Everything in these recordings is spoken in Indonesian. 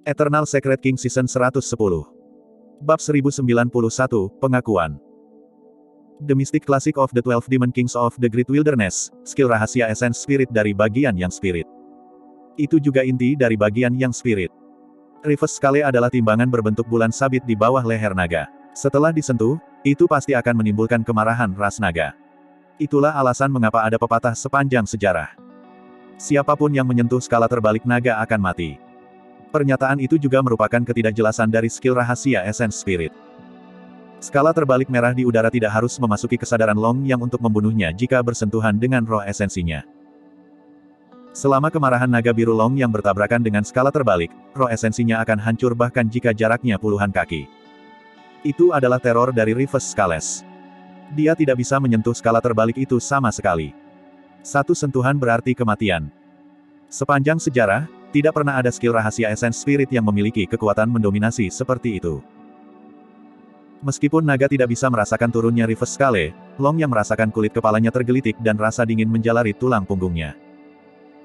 Eternal Secret King Season 110. Bab 1091, Pengakuan. The Mystic Classic of the 12 Demon Kings of the Great Wilderness, skill rahasia Essence Spirit dari bagian yang Spirit. Itu juga inti dari bagian yang Spirit. Reverse Scale adalah timbangan berbentuk bulan sabit di bawah leher naga. Setelah disentuh, itu pasti akan menimbulkan kemarahan ras naga. Itulah alasan mengapa ada pepatah sepanjang sejarah. Siapapun yang menyentuh skala terbalik naga akan mati. Pernyataan itu juga merupakan ketidakjelasan dari skill rahasia Essence Spirit. Skala terbalik merah di udara tidak harus memasuki kesadaran Long Yang untuk membunuhnya jika bersentuhan dengan roh esensinya. Selama kemarahan naga biru Long Yang bertabrakan dengan skala terbalik, roh esensinya akan hancur bahkan jika jaraknya puluhan kaki. Itu adalah teror dari Reverse Scales. Dia tidak bisa menyentuh skala terbalik itu sama sekali. Satu sentuhan berarti kematian. Sepanjang sejarah, tidak pernah ada skill rahasia Essence Spirit yang memiliki kekuatan mendominasi seperti itu. Meskipun naga tidak bisa merasakan turunnya Reverse Scale, Long Yang merasakan kulit kepalanya tergelitik dan rasa dingin menjalari tulang punggungnya.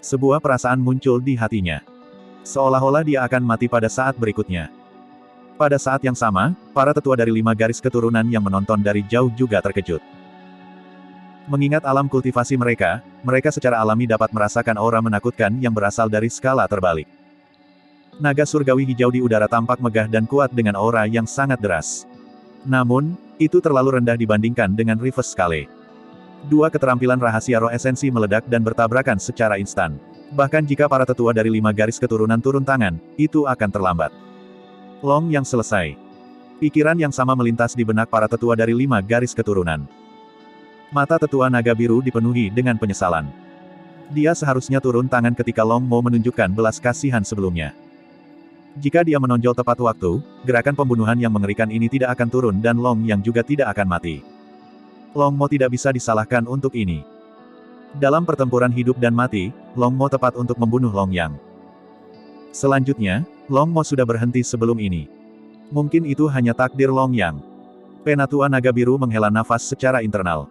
Sebuah perasaan muncul di hatinya. Seolah-olah dia akan mati pada saat berikutnya. Pada saat yang sama, para tetua dari 5 garis keturunan yang menonton dari jauh juga terkejut. Mengingat alam kultivasi mereka, mereka secara alami dapat merasakan aura menakutkan yang berasal dari skala terbalik. Naga surgawi hijau di udara tampak megah dan kuat dengan aura yang sangat deras. Namun, itu terlalu rendah dibandingkan dengan Reverse Scale. Dua keterampilan rahasia roh esensi meledak dan bertabrakan secara instan. Bahkan jika para tetua dari 5 garis keturunan turun tangan, itu akan terlambat. Long Yang selesai. Pikiran yang sama melintas di benak para tetua dari 5 garis keturunan. Mata tetua naga biru dipenuhi dengan penyesalan. Dia seharusnya turun tangan ketika Long Mo menunjukkan belas kasihan sebelumnya. Jika dia menonjol tepat waktu, gerakan pembunuhan yang mengerikan ini tidak akan turun dan Long Yang juga tidak akan mati. Long Mo tidak bisa disalahkan untuk ini. Dalam pertempuran hidup dan mati, Long Mo tepat untuk membunuh Long Yang. Selanjutnya, Long Mo sudah berhenti sebelum ini. Mungkin itu hanya takdir Long Yang. Penatua naga biru menghela nafas secara internal.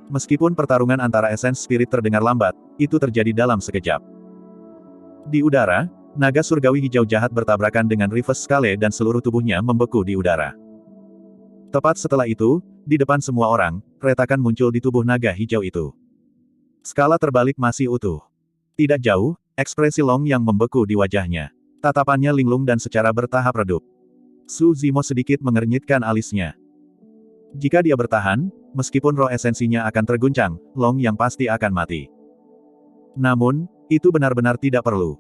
Meskipun pertarungan antara Essence Spirit terdengar lambat, itu terjadi dalam sekejap. Di udara, naga surgawi hijau jahat bertabrakan dengan Reverse Scale dan seluruh tubuhnya membeku di udara. Tepat setelah itu, di depan semua orang, retakan muncul di tubuh naga hijau itu. Skala terbalik masih utuh. Tidak jauh, ekspresi Long Yang membeku di wajahnya. Tatapannya linglung dan secara bertahap redup. Su Zimo sedikit mengernyitkan alisnya. Jika dia bertahan, meskipun roh esensinya akan terguncang, Long Yang pasti akan mati. Namun, itu benar-benar tidak perlu.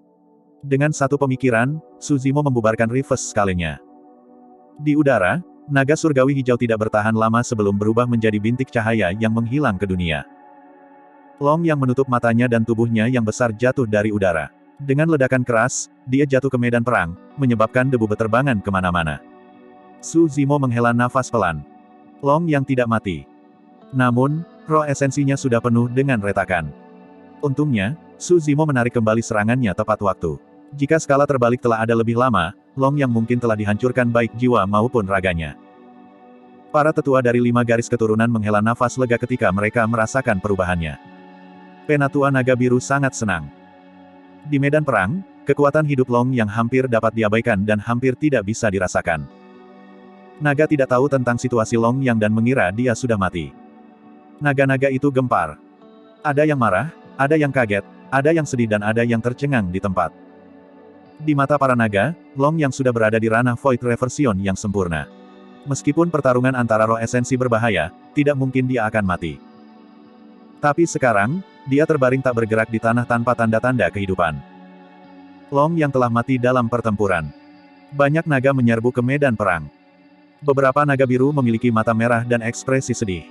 Dengan satu pemikiran, Su Zimo membubarkan Reverse Scale-nya. Di udara, naga surgawi hijau tidak bertahan lama sebelum berubah menjadi bintik cahaya yang menghilang ke dunia. Long Yang menutup matanya dan tubuhnya yang besar jatuh dari udara. Dengan ledakan keras, dia jatuh ke medan perang, menyebabkan debu berterbangan kemana-mana. Su Zimo menghela nafas pelan. Long Yang tidak mati. Namun, roh esensinya sudah penuh dengan retakan. Untungnya, Su Zimo menarik kembali serangannya tepat waktu. Jika skala terbalik telah ada lebih lama, Long Yang mungkin telah dihancurkan baik jiwa maupun raganya. Para tetua dari 5 garis keturunan menghela nafas lega ketika mereka merasakan perubahannya. Penatua naga biru sangat senang. Di medan perang, kekuatan hidup Long Yang hampir dapat diabaikan dan hampir tidak bisa dirasakan. Naga tidak tahu tentang situasi Long Yang dan mengira dia sudah mati. Naga-naga itu gempar. Ada yang marah, ada yang kaget, ada yang sedih dan ada yang tercengang di tempat. Di mata para naga, Long Yang sudah berada di ranah Void Reversion yang sempurna. Meskipun pertarungan antara roh esensi berbahaya, tidak mungkin dia akan mati. Tapi sekarang, dia terbaring tak bergerak di tanah tanpa tanda-tanda kehidupan. Long Yang telah mati dalam pertempuran. Banyak naga menyerbu ke medan perang. Beberapa naga biru memiliki mata merah dan ekspresi sedih.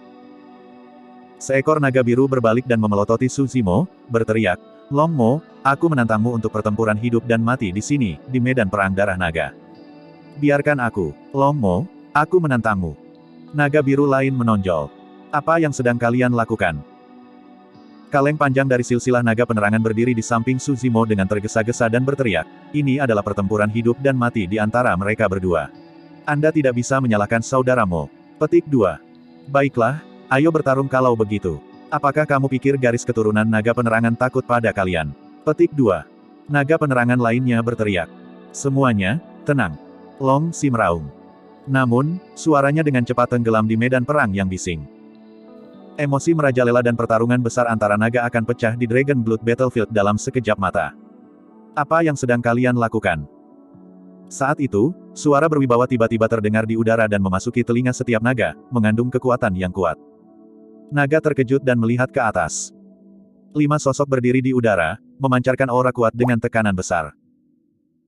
Seekor naga biru berbalik dan memelototi Su Zimo, berteriak, "Long Mo, aku menantangmu untuk pertempuran hidup dan mati di sini, di medan perang darah naga. Biarkan aku, Long Mo, aku menantangmu." Naga biru lain menonjol. "Apa yang sedang kalian lakukan?" Kaleng panjang dari silsilah naga penerangan berdiri di samping Su Zimo dengan tergesa-gesa dan berteriak, "Ini adalah pertempuran hidup dan mati di antara mereka berdua. Anda tidak bisa menyalahkan saudaramu." Petik 2. Baiklah, ayo bertarung kalau begitu. Apakah kamu pikir garis keturunan naga penerangan takut pada kalian? Petik 2. Naga penerangan lainnya berteriak. Semuanya, tenang. Long Si meraung. Namun, suaranya dengan cepat tenggelam di medan perang yang bising. Emosi merajalela dan pertarungan besar antara naga akan pecah di Dragon Blood Battlefield dalam sekejap mata. Apa yang sedang kalian lakukan? Saat itu, suara berwibawa tiba-tiba terdengar di udara dan memasuki telinga setiap naga, mengandung kekuatan yang kuat. Naga terkejut dan melihat ke atas. 5 sosok berdiri di udara, memancarkan aura kuat dengan tekanan besar.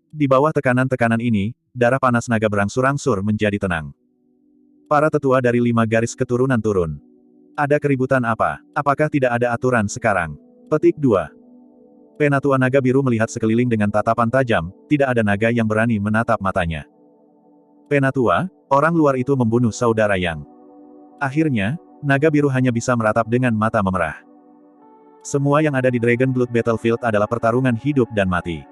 Di bawah tekanan-tekanan ini, darah panas naga berangsur-angsur menjadi tenang. Para tetua dari 5 garis keturunan turun. Ada keributan apa? Apakah tidak ada aturan sekarang? Petik 2. Penatua naga biru melihat sekeliling dengan tatapan tajam, tidak ada naga yang berani menatap matanya. Penatua, orang luar itu membunuh saudara Yang. Akhirnya, naga biru hanya bisa meratap dengan mata memerah. Semua yang ada di Dragon Blood Battlefield adalah pertarungan hidup dan mati.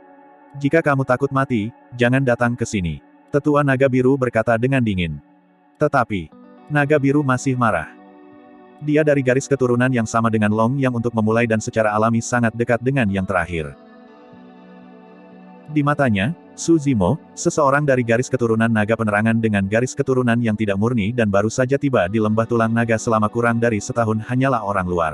Jika kamu takut mati, jangan datang ke sini. Tetua naga biru berkata dengan dingin. Tetapi, naga biru masih marah. Dia dari garis keturunan yang sama dengan Long Yang untuk memulai dan secara alami sangat dekat dengan yang terakhir. Di matanya, Su Zimo, seseorang dari garis keturunan naga penerangan dengan garis keturunan yang tidak murni dan baru saja tiba di lembah tulang naga selama kurang dari setahun hanyalah orang luar.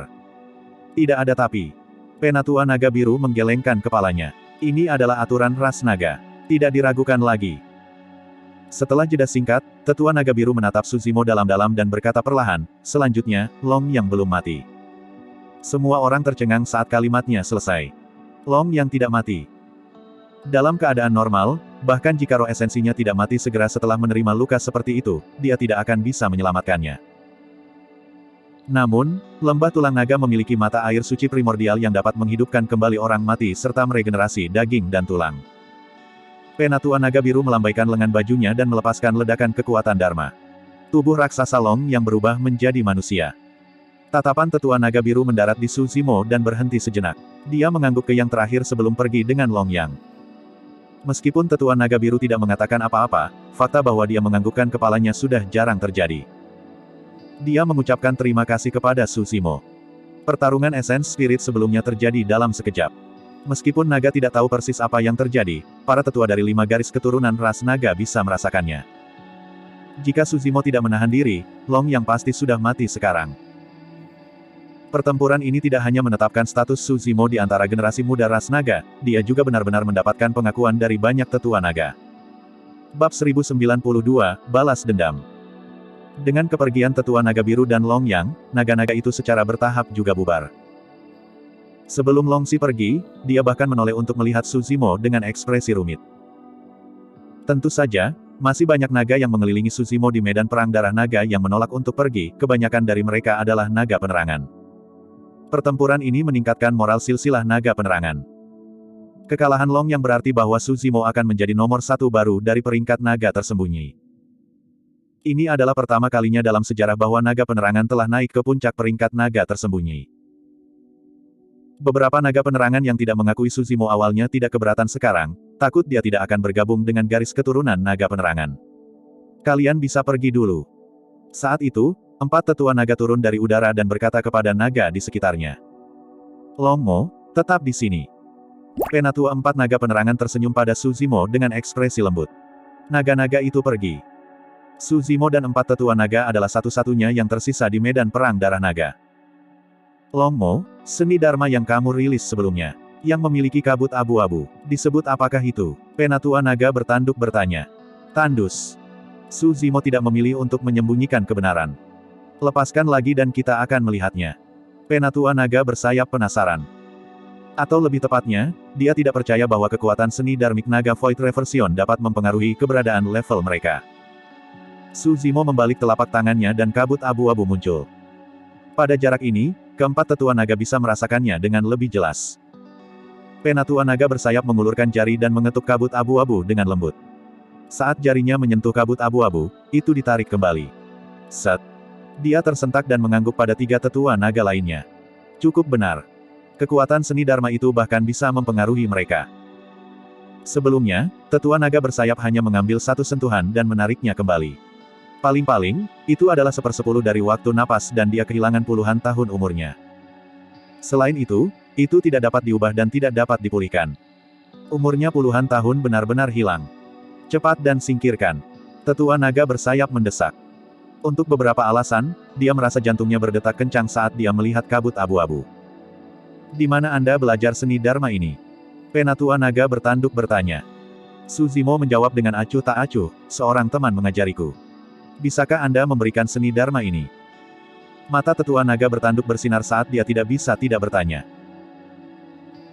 Tidak ada tapi. Penatua naga biru menggelengkan kepalanya. Ini adalah aturan ras naga. Tidak diragukan lagi. Setelah jeda singkat, tetua naga biru menatap Su Zimo dalam-dalam dan berkata perlahan, selanjutnya, Long Yang belum mati. Semua orang tercengang saat kalimatnya selesai. Long Yang tidak mati. Dalam keadaan normal, bahkan jika roh esensinya tidak mati segera setelah menerima luka seperti itu, dia tidak akan bisa menyelamatkannya. Namun, lembah tulang naga memiliki mata air suci primordial yang dapat menghidupkan kembali orang mati serta meregenerasi daging dan tulang. Penatua naga biru melambaikan lengan bajunya dan melepaskan ledakan kekuatan Dharma. Tubuh raksasa Long yang berubah menjadi manusia. Tatapan tetua naga biru mendarat di Su Zimo dan berhenti sejenak. Dia mengangguk ke yang terakhir sebelum pergi dengan Long Yang. Meskipun tetua naga biru tidak mengatakan apa-apa, fakta bahwa dia menganggukkan kepalanya sudah jarang terjadi. Dia mengucapkan terima kasih kepada Su Zimo. Pertarungan esens spirit sebelumnya terjadi dalam sekejap. Meskipun naga tidak tahu persis apa yang terjadi, para tetua dari 5 garis keturunan ras naga bisa merasakannya. Jika Su Zimo tidak menahan diri, Long Yang pasti sudah mati sekarang. Pertempuran ini tidak hanya menetapkan status Su Zimo di antara generasi muda ras naga, dia juga benar-benar mendapatkan pengakuan dari banyak tetua naga. Bab 1092, Balas Dendam. Dengan kepergian tetua naga biru dan Long Yang, naga-naga itu secara bertahap juga bubar. Sebelum Long Si pergi, dia bahkan menoleh untuk melihat Su Zimo dengan ekspresi rumit. Tentu saja, masih banyak naga yang mengelilingi Su Zimo di medan perang darah naga yang menolak untuk pergi, kebanyakan dari mereka adalah naga penerangan. Pertempuran ini meningkatkan moral silsilah naga penerangan. Kekalahan Long Yang berarti bahwa Su Zimo akan menjadi nomor 1 baru dari peringkat naga tersembunyi. Ini adalah pertama kalinya dalam sejarah bahwa naga penerangan telah naik ke puncak peringkat naga tersembunyi. Beberapa naga penerangan yang tidak mengakui Su Zimo awalnya tidak keberatan sekarang, takut dia tidak akan bergabung dengan garis keturunan naga penerangan. Kalian bisa pergi dulu. Saat itu, 4 tetua naga turun dari udara dan berkata kepada naga di sekitarnya. Long Mo, tetap di sini. Penatua 4 naga penerangan tersenyum pada Su Zimo dengan ekspresi lembut. Naga-naga itu pergi. Su Zimo dan 4 tetua naga adalah satu-satunya yang tersisa di medan perang darah naga. Long Mo, seni Dharma yang kamu rilis sebelumnya, yang memiliki kabut abu-abu, disebut apakah itu? Penatua naga bertanduk bertanya. Tandus. Su Zimo tidak memilih untuk menyembunyikan kebenaran. Lepaskan lagi dan kita akan melihatnya. Penatua naga bersayap penasaran. Atau lebih tepatnya, dia tidak percaya bahwa kekuatan seni Dharmic Naga Void Reversion dapat mempengaruhi keberadaan level mereka. Su Zimo membalik telapak tangannya dan kabut abu-abu muncul. Pada jarak ini, keempat tetua naga bisa merasakannya dengan lebih jelas. Penatua naga bersayap mengulurkan jari dan mengetuk kabut abu-abu dengan lembut. Saat jarinya menyentuh kabut abu-abu, itu ditarik kembali. Set. Dia tersentak dan mengangguk pada 3 tetua naga lainnya. Cukup benar. Kekuatan seni Dharma itu bahkan bisa mempengaruhi mereka. Sebelumnya, tetua naga bersayap hanya mengambil 1 sentuhan dan menariknya kembali. Paling-paling, itu adalah 1/10 dari waktu napas dan dia kehilangan puluhan tahun umurnya. Selain itu tidak dapat diubah dan tidak dapat dipulihkan. Umurnya puluhan tahun benar-benar hilang. Cepat dan singkirkan. Tetua naga bersayap mendesak. Untuk beberapa alasan, dia merasa jantungnya berdetak kencang saat dia melihat kabut abu-abu. Di mana Anda belajar seni Dharma ini? Penatua naga bertanduk bertanya. Suzimo menjawab dengan acuh tak acuh, seorang teman mengajariku. Bisakah Anda memberikan seni Dharma ini? Mata tetua naga bertanduk bersinar saat dia tidak bisa tidak bertanya.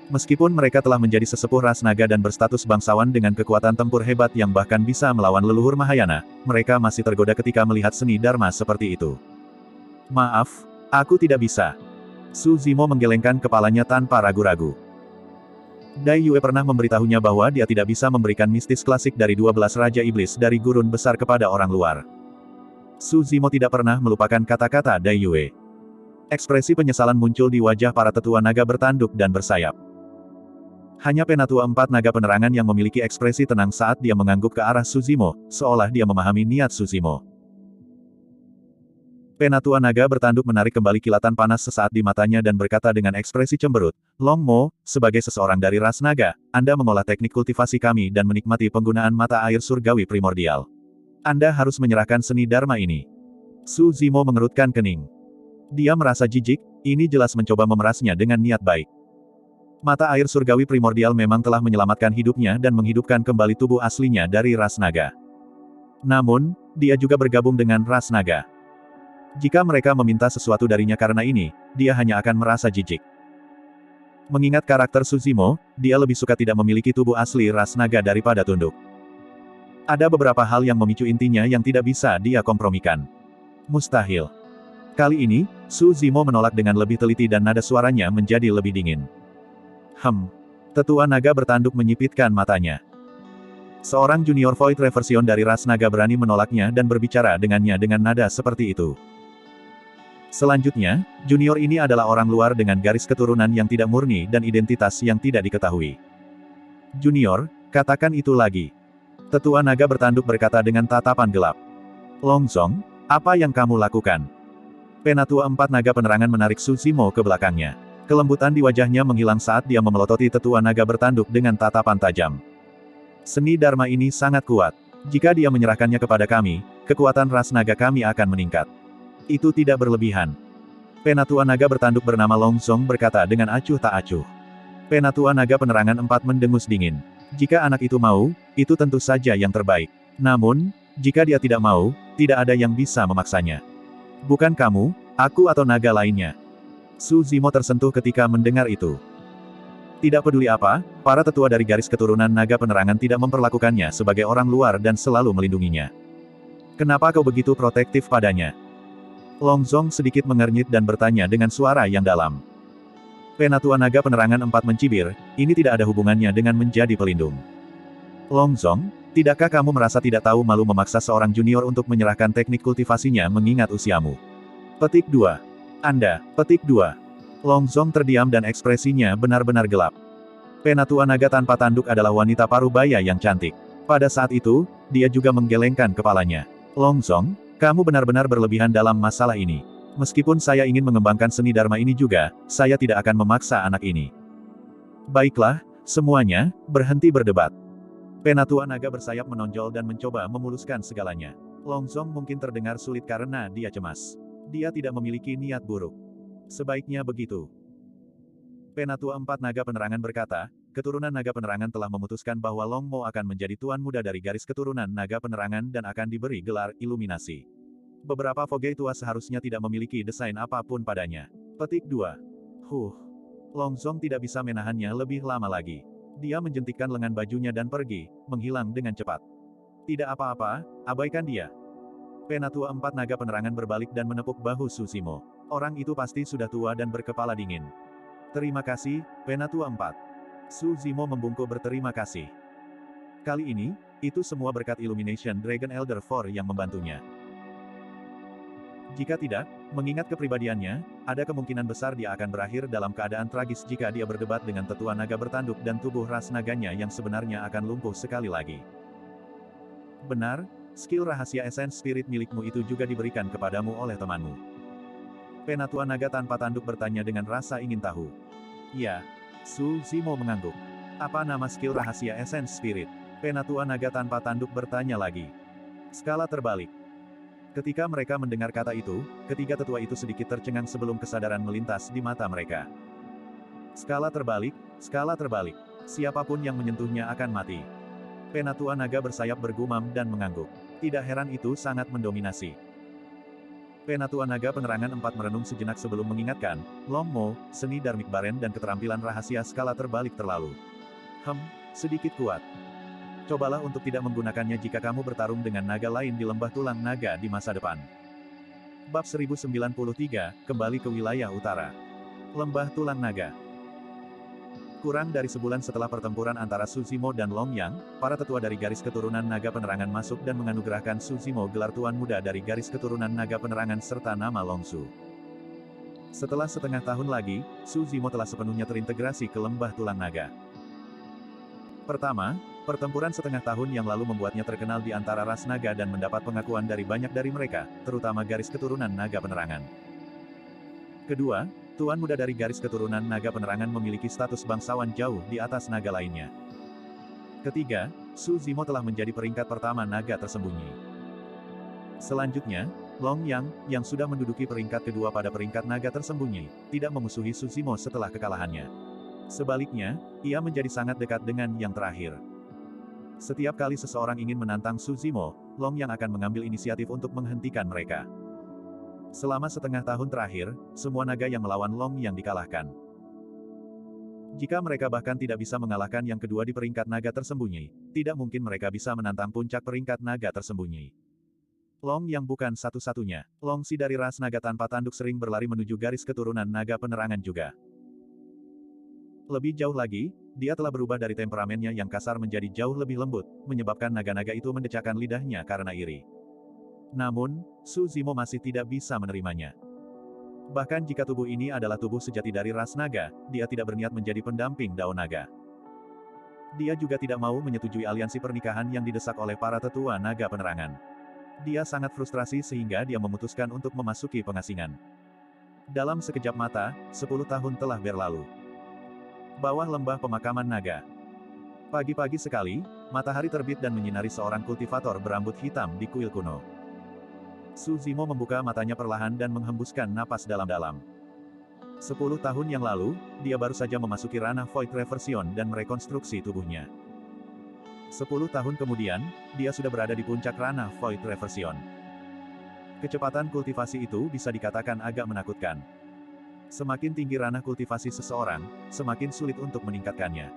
Meskipun mereka telah menjadi sesepuh ras naga dan berstatus bangsawan dengan kekuatan tempur hebat yang bahkan bisa melawan leluhur Mahayana, mereka masih tergoda ketika melihat seni Dharma seperti itu. Maaf, aku tidak bisa. Suzimo menggelengkan kepalanya tanpa ragu-ragu. Dai Yue pernah memberitahunya bahwa dia tidak bisa memberikan mistis klasik dari 12 Raja Iblis dari gurun besar kepada orang luar. Suzimo tidak pernah melupakan kata-kata Dai Yue. Ekspresi penyesalan muncul di wajah para tetua naga bertanduk dan bersayap. Hanya Penatua Empat Naga Penerangan yang memiliki ekspresi tenang saat dia mengangguk ke arah Suzimo, seolah dia memahami niat Suzimo. Penatua naga bertanduk menarik kembali kilatan panas sesaat di matanya dan berkata dengan ekspresi cemberut, Long Mo, sebagai seseorang dari ras naga, Anda mengolah teknik kultivasi kami dan menikmati penggunaan mata air surgawi primordial. Anda harus menyerahkan seni Dharma ini. Suzimo mengerutkan kening. Dia merasa jijik, ini jelas mencoba memerasnya dengan niat baik. Mata air surgawi primordial memang telah menyelamatkan hidupnya dan menghidupkan kembali tubuh aslinya dari ras naga. Namun, dia juga bergabung dengan ras naga. Jika mereka meminta sesuatu darinya karena ini, dia hanya akan merasa jijik. Mengingat karakter Suzimo, dia lebih suka tidak memiliki tubuh asli ras naga daripada tunduk. Ada beberapa hal yang memicu intinya yang tidak bisa dia kompromikan. Mustahil. Kali ini, Suzimo menolak dengan lebih teliti dan nada suaranya menjadi lebih dingin. Tetua naga bertanduk menyipitkan matanya. Seorang junior Void Reversion dari ras naga berani menolaknya dan berbicara dengannya dengan nada seperti itu. Selanjutnya, junior ini adalah orang luar dengan garis keturunan yang tidak murni dan identitas yang tidak diketahui. Junior, katakan itu lagi. Tetua naga bertanduk berkata dengan tatapan gelap. Longzong, apa yang kamu lakukan? Penatua Empat Naga Penerangan menarik Suzimo ke belakangnya. Kelembutan di wajahnya menghilang saat dia memelototi tetua naga bertanduk dengan tatapan tajam. Seni Dharma ini sangat kuat. Jika dia menyerahkannya kepada kami, kekuatan ras naga kami akan meningkat. Itu tidak berlebihan. Penatua naga bertanduk bernama Longzong berkata dengan acuh tak acuh. Penatua naga penerangan empat mendengus dingin. Jika anak itu mau, itu tentu saja yang terbaik. Namun, jika dia tidak mau, tidak ada yang bisa memaksanya. Bukan kamu, aku atau naga lainnya. Suzimo tersentuh ketika mendengar itu. Tidak peduli apa, para tetua dari garis keturunan naga penerangan tidak memperlakukannya sebagai orang luar dan selalu melindunginya. Kenapa kau begitu protektif padanya? Longzong sedikit mengernyit dan bertanya dengan suara yang dalam. Penatua naga penerangan empat mencibir, ini tidak ada hubungannya dengan menjadi pelindung. Longzong, tidakkah kamu merasa tidak tahu malu memaksa seorang junior untuk menyerahkan teknik kultivasinya mengingat usiamu? Petik 2. Anda, petik 2. Longzong terdiam dan ekspresinya benar-benar gelap. Penatua naga tanpa tanduk adalah wanita parubaya yang cantik. Pada saat itu, dia juga menggelengkan kepalanya. Longzong, kamu benar-benar berlebihan dalam masalah ini. Meskipun saya ingin mengembangkan seni Dharma ini juga, saya tidak akan memaksa anak ini. Baiklah, semuanya, berhenti berdebat. Penatua naga bersayap menonjol dan mencoba memuluskan segalanya. Longzong mungkin terdengar sulit karena dia cemas. Dia tidak memiliki niat buruk. Sebaiknya begitu. Penatua Empat Naga Penerangan berkata, keturunan Naga Penerangan telah memutuskan bahwa Long Mo akan menjadi tuan muda dari garis keturunan Naga Penerangan dan akan diberi gelar iluminasi. Beberapa Fogey tua seharusnya tidak memiliki desain apapun padanya. Petik 2. Longzong tidak bisa menahannya lebih lama lagi. Dia menjentikkan lengan bajunya dan pergi, menghilang dengan cepat. Tidak apa-apa, abaikan dia. Penatua Empat Naga Penerangan berbalik dan menepuk bahu Suzimo. Orang itu pasti sudah tua dan berkepala dingin. Terima kasih, Penatua Empat. Suzimo membungkuk berterima kasih. Kali ini, itu semua berkat Illumination Dragon Elder 4 yang membantunya. Jika tidak, mengingat kepribadiannya, ada kemungkinan besar dia akan berakhir dalam keadaan tragis jika dia berdebat dengan tetua naga bertanduk dan tubuh ras naganya yang sebenarnya akan lumpuh sekali lagi. Benar, skill rahasia Essence Spirit milikmu itu juga diberikan kepadamu oleh temanmu. Penatua naga tanpa tanduk bertanya dengan rasa ingin tahu. Ya, Suzimo mengangguk. Apa nama skill rahasia Essence Spirit? Penatua naga tanpa tanduk bertanya lagi. Skala terbalik. Ketika mereka mendengar kata itu, ketiga tetua itu sedikit tercengang sebelum kesadaran melintas di mata mereka. Skala terbalik, skala terbalik. Siapapun yang menyentuhnya akan mati. Penatua naga bersayap bergumam dan mengangguk. Tidak heran itu sangat mendominasi. Penatua naga penerangan 4 merenung sejenak sebelum mengingatkan, Long Mo, seni Dharmic Baren dan keterampilan rahasia skala terbalik terlalu. Sedikit kuat. Cobalah untuk tidak menggunakannya jika kamu bertarung dengan naga lain di lembah tulang naga di masa depan. Bab 1093, kembali ke wilayah utara. Lembah tulang naga. Kurang dari sebulan setelah pertempuran antara Su Zimo dan Long Yang, para tetua dari garis keturunan naga penerangan masuk dan menganugerahkan Su Zimo gelar tuan muda dari garis keturunan naga penerangan serta nama Long Su. Setelah setengah tahun lagi, Su Zimo telah sepenuhnya terintegrasi ke lembah tulang naga. Pertama, pertempuran setengah tahun yang lalu membuatnya terkenal di antara ras naga dan mendapat pengakuan dari banyak dari mereka, terutama garis keturunan naga penerangan. Kedua, tuan muda dari garis keturunan naga penerangan memiliki status bangsawan jauh di atas naga lainnya. Ketiga, Su Zimo telah menjadi peringkat pertama naga tersembunyi. Selanjutnya, Long Yang, yang sudah menduduki peringkat kedua pada peringkat naga tersembunyi, tidak memusuhi Su Zimo setelah kekalahannya. Sebaliknya, ia menjadi sangat dekat dengan yang terakhir. Setiap kali seseorang ingin menantang Su Zimo, Long Yang akan mengambil inisiatif untuk menghentikan mereka. Selama setengah tahun terakhir, semua naga yang melawan Long Yang dikalahkan. Jika mereka bahkan tidak bisa mengalahkan yang kedua di peringkat naga tersembunyi, tidak mungkin mereka bisa menantang puncak peringkat naga tersembunyi. Long Yang bukan satu-satunya. Long Si dari ras naga tanpa tanduk sering berlari menuju garis keturunan naga penerangan juga. Lebih jauh lagi, dia telah berubah dari temperamennya yang kasar menjadi jauh lebih lembut, menyebabkan naga-naga itu mendecakkan lidahnya karena iri. Namun, Su Zimo masih tidak bisa menerimanya. Bahkan jika tubuh ini adalah tubuh sejati dari ras naga, dia tidak berniat menjadi pendamping Dao Naga. Dia juga tidak mau menyetujui aliansi pernikahan yang didesak oleh para tetua naga penerangan. Dia sangat frustrasi sehingga dia memutuskan untuk memasuki pengasingan. Dalam sekejap mata, 10 tahun telah berlalu. Bawah lembah pemakaman naga. Pagi-pagi sekali, matahari terbit dan menyinari seorang kultivator berambut hitam di kuil kuno. Su Zimo membuka matanya perlahan dan menghembuskan napas dalam-dalam. 10 tahun yang lalu, dia baru saja memasuki ranah Void Reversion dan merekonstruksi tubuhnya. 10 tahun kemudian, dia sudah berada di puncak ranah Void Reversion. Kecepatan kultivasi itu bisa dikatakan agak menakutkan. Semakin tinggi ranah kultivasi seseorang, semakin sulit untuk meningkatkannya.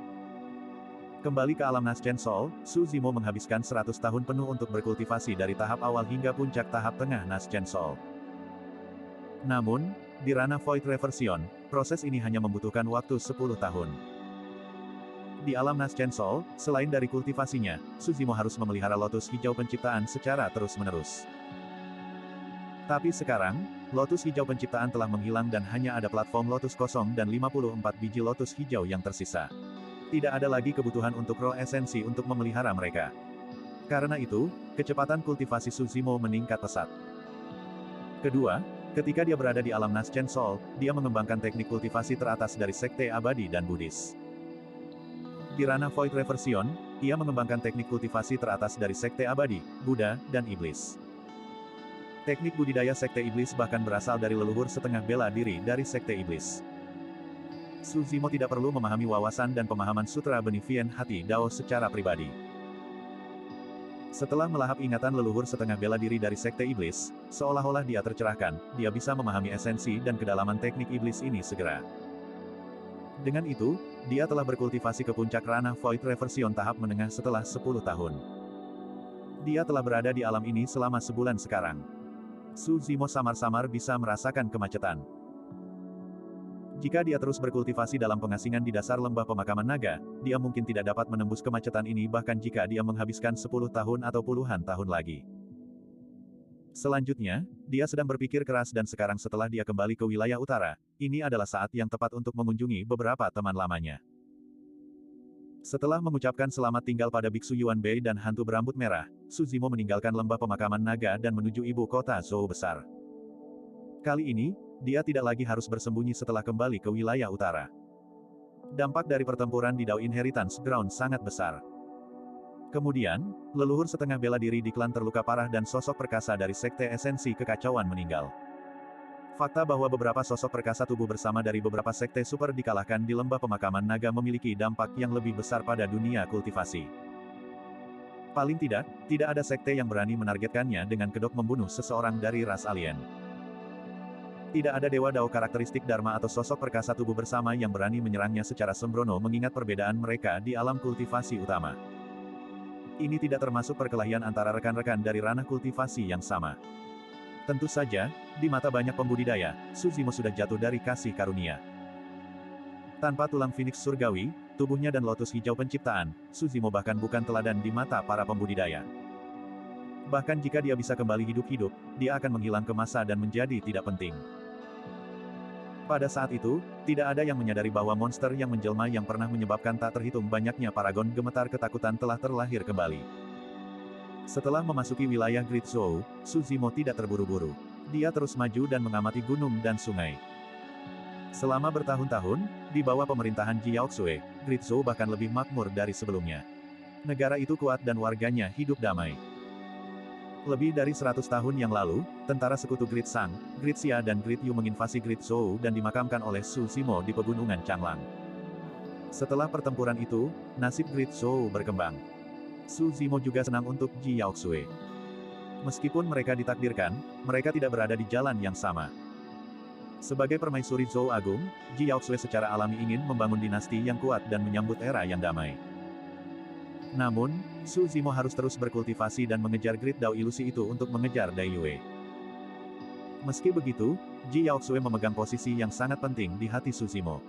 Kembali ke alam Naschen Sol, Su Zimo menghabiskan 100 tahun penuh untuk berkultivasi dari tahap awal hingga puncak tahap tengah Naschen Sol. Namun, di ranah Void Reversion, proses ini hanya membutuhkan waktu 10 tahun. Di alam Naschen Sol, selain dari kultivasinya, Su Zimo harus memelihara lotus hijau penciptaan secara terus-menerus. Tapi sekarang, lotus hijau penciptaan telah menghilang dan hanya ada platform lotus kosong dan 54 biji lotus hijau yang tersisa. Tidak ada lagi kebutuhan untuk roh esensi untuk memelihara mereka. Karena itu, kecepatan kultivasi Su Zimo meningkat pesat. Kedua, ketika dia berada di alam Naschen Sol, dia mengembangkan teknik kultivasi teratas dari Sekte Abadi dan Buddhis. Di ranah Void Reversion, ia mengembangkan teknik kultivasi teratas dari Sekte Abadi, Buddha, dan Iblis. Teknik budidaya Sekte Iblis bahkan berasal dari leluhur setengah bela diri dari Sekte Iblis. Su Zimo tidak perlu memahami wawasan dan pemahaman Sutra Beneficent Hati Dao secara pribadi. Setelah melahap ingatan leluhur setengah bela diri dari Sekte Iblis, seolah-olah dia tercerahkan, dia bisa memahami esensi dan kedalaman teknik iblis ini segera. Dengan itu, dia telah berkultivasi ke puncak ranah Void Reversion tahap menengah setelah 10 tahun. Dia telah berada di alam ini selama sebulan sekarang. Su Zimo samar-samar bisa merasakan kemacetan. Jika dia terus berkultivasi dalam pengasingan di dasar lembah pemakaman naga, dia mungkin tidak dapat menembus kemacetan ini bahkan jika dia menghabiskan 10 tahun atau puluhan tahun lagi. Selanjutnya, dia sedang berpikir keras dan sekarang setelah dia kembali ke wilayah utara, ini adalah saat yang tepat untuk mengunjungi beberapa teman lamanya. Setelah mengucapkan selamat tinggal pada Biksu Yuan Bei dan hantu berambut merah, Su Zimo meninggalkan lembah pemakaman naga dan menuju ibu kota Zhou besar. Kali ini, dia tidak lagi harus bersembunyi setelah kembali ke wilayah utara. Dampak dari pertempuran di Dao Inheritance Ground sangat besar. Kemudian, leluhur setengah bela diri di klan terluka parah dan sosok perkasa dari Sekte Esensi Kekacauan meninggal. Fakta bahwa beberapa sosok perkasa tubuh bersama dari beberapa sekte super dikalahkan di lembah pemakaman naga memiliki dampak yang lebih besar pada dunia kultivasi. Paling tidak, tidak ada sekte yang berani menargetkannya dengan kedok membunuh seseorang dari ras alien. Tidak ada dewa Dao karakteristik Dharma atau sosok perkasa tubuh bersama yang berani menyerangnya secara sembrono mengingat perbedaan mereka di alam kultivasi utama. Ini tidak termasuk perkelahian antara rekan-rekan dari ranah kultivasi yang sama. Tentu saja, di mata banyak pembudidaya, Suzimo sudah jatuh dari kasih karunia. Tanpa tulang Phoenix surgawi, tubuhnya dan lotus hijau penciptaan, Suzimo bahkan bukan teladan di mata para pembudidaya. Bahkan jika dia bisa kembali hidup-hidup, dia akan menghilang ke masa dan menjadi tidak penting. Pada saat itu, tidak ada yang menyadari bahwa monster yang menjelma yang pernah menyebabkan tak terhitung banyaknya paragon gemetar ketakutan telah terlahir kembali. Setelah memasuki wilayah Great Zhou, Suzimo tidak terburu-buru. Dia terus maju dan mengamati gunung dan sungai. Selama bertahun-tahun, di bawah pemerintahan Ji Yaoxue, Great Zhou bahkan lebih makmur dari sebelumnya. Negara itu kuat dan warganya hidup damai. Lebih dari 100 tahun yang lalu, tentara sekutu Great Sang, Great Xia dan Great Yu menginvasi Great Zhou dan dimakamkan oleh Suzimo di pegunungan Changlang. Setelah pertempuran itu, nasib Great Zhou berkembang. Suzimo juga senang untuk Ji Yaoxue. Meskipun mereka ditakdirkan, mereka tidak berada di jalan yang sama. Sebagai permaisuri Zhou Agung, Ji Yaoxue secara alami ingin membangun dinasti yang kuat dan menyambut era yang damai. Namun, Suzimo harus terus berkultivasi dan mengejar Great Dao ilusi itu untuk mengejar Dai Yue. Meski begitu, Ji Yaoxue memegang posisi yang sangat penting di hati Suzimo.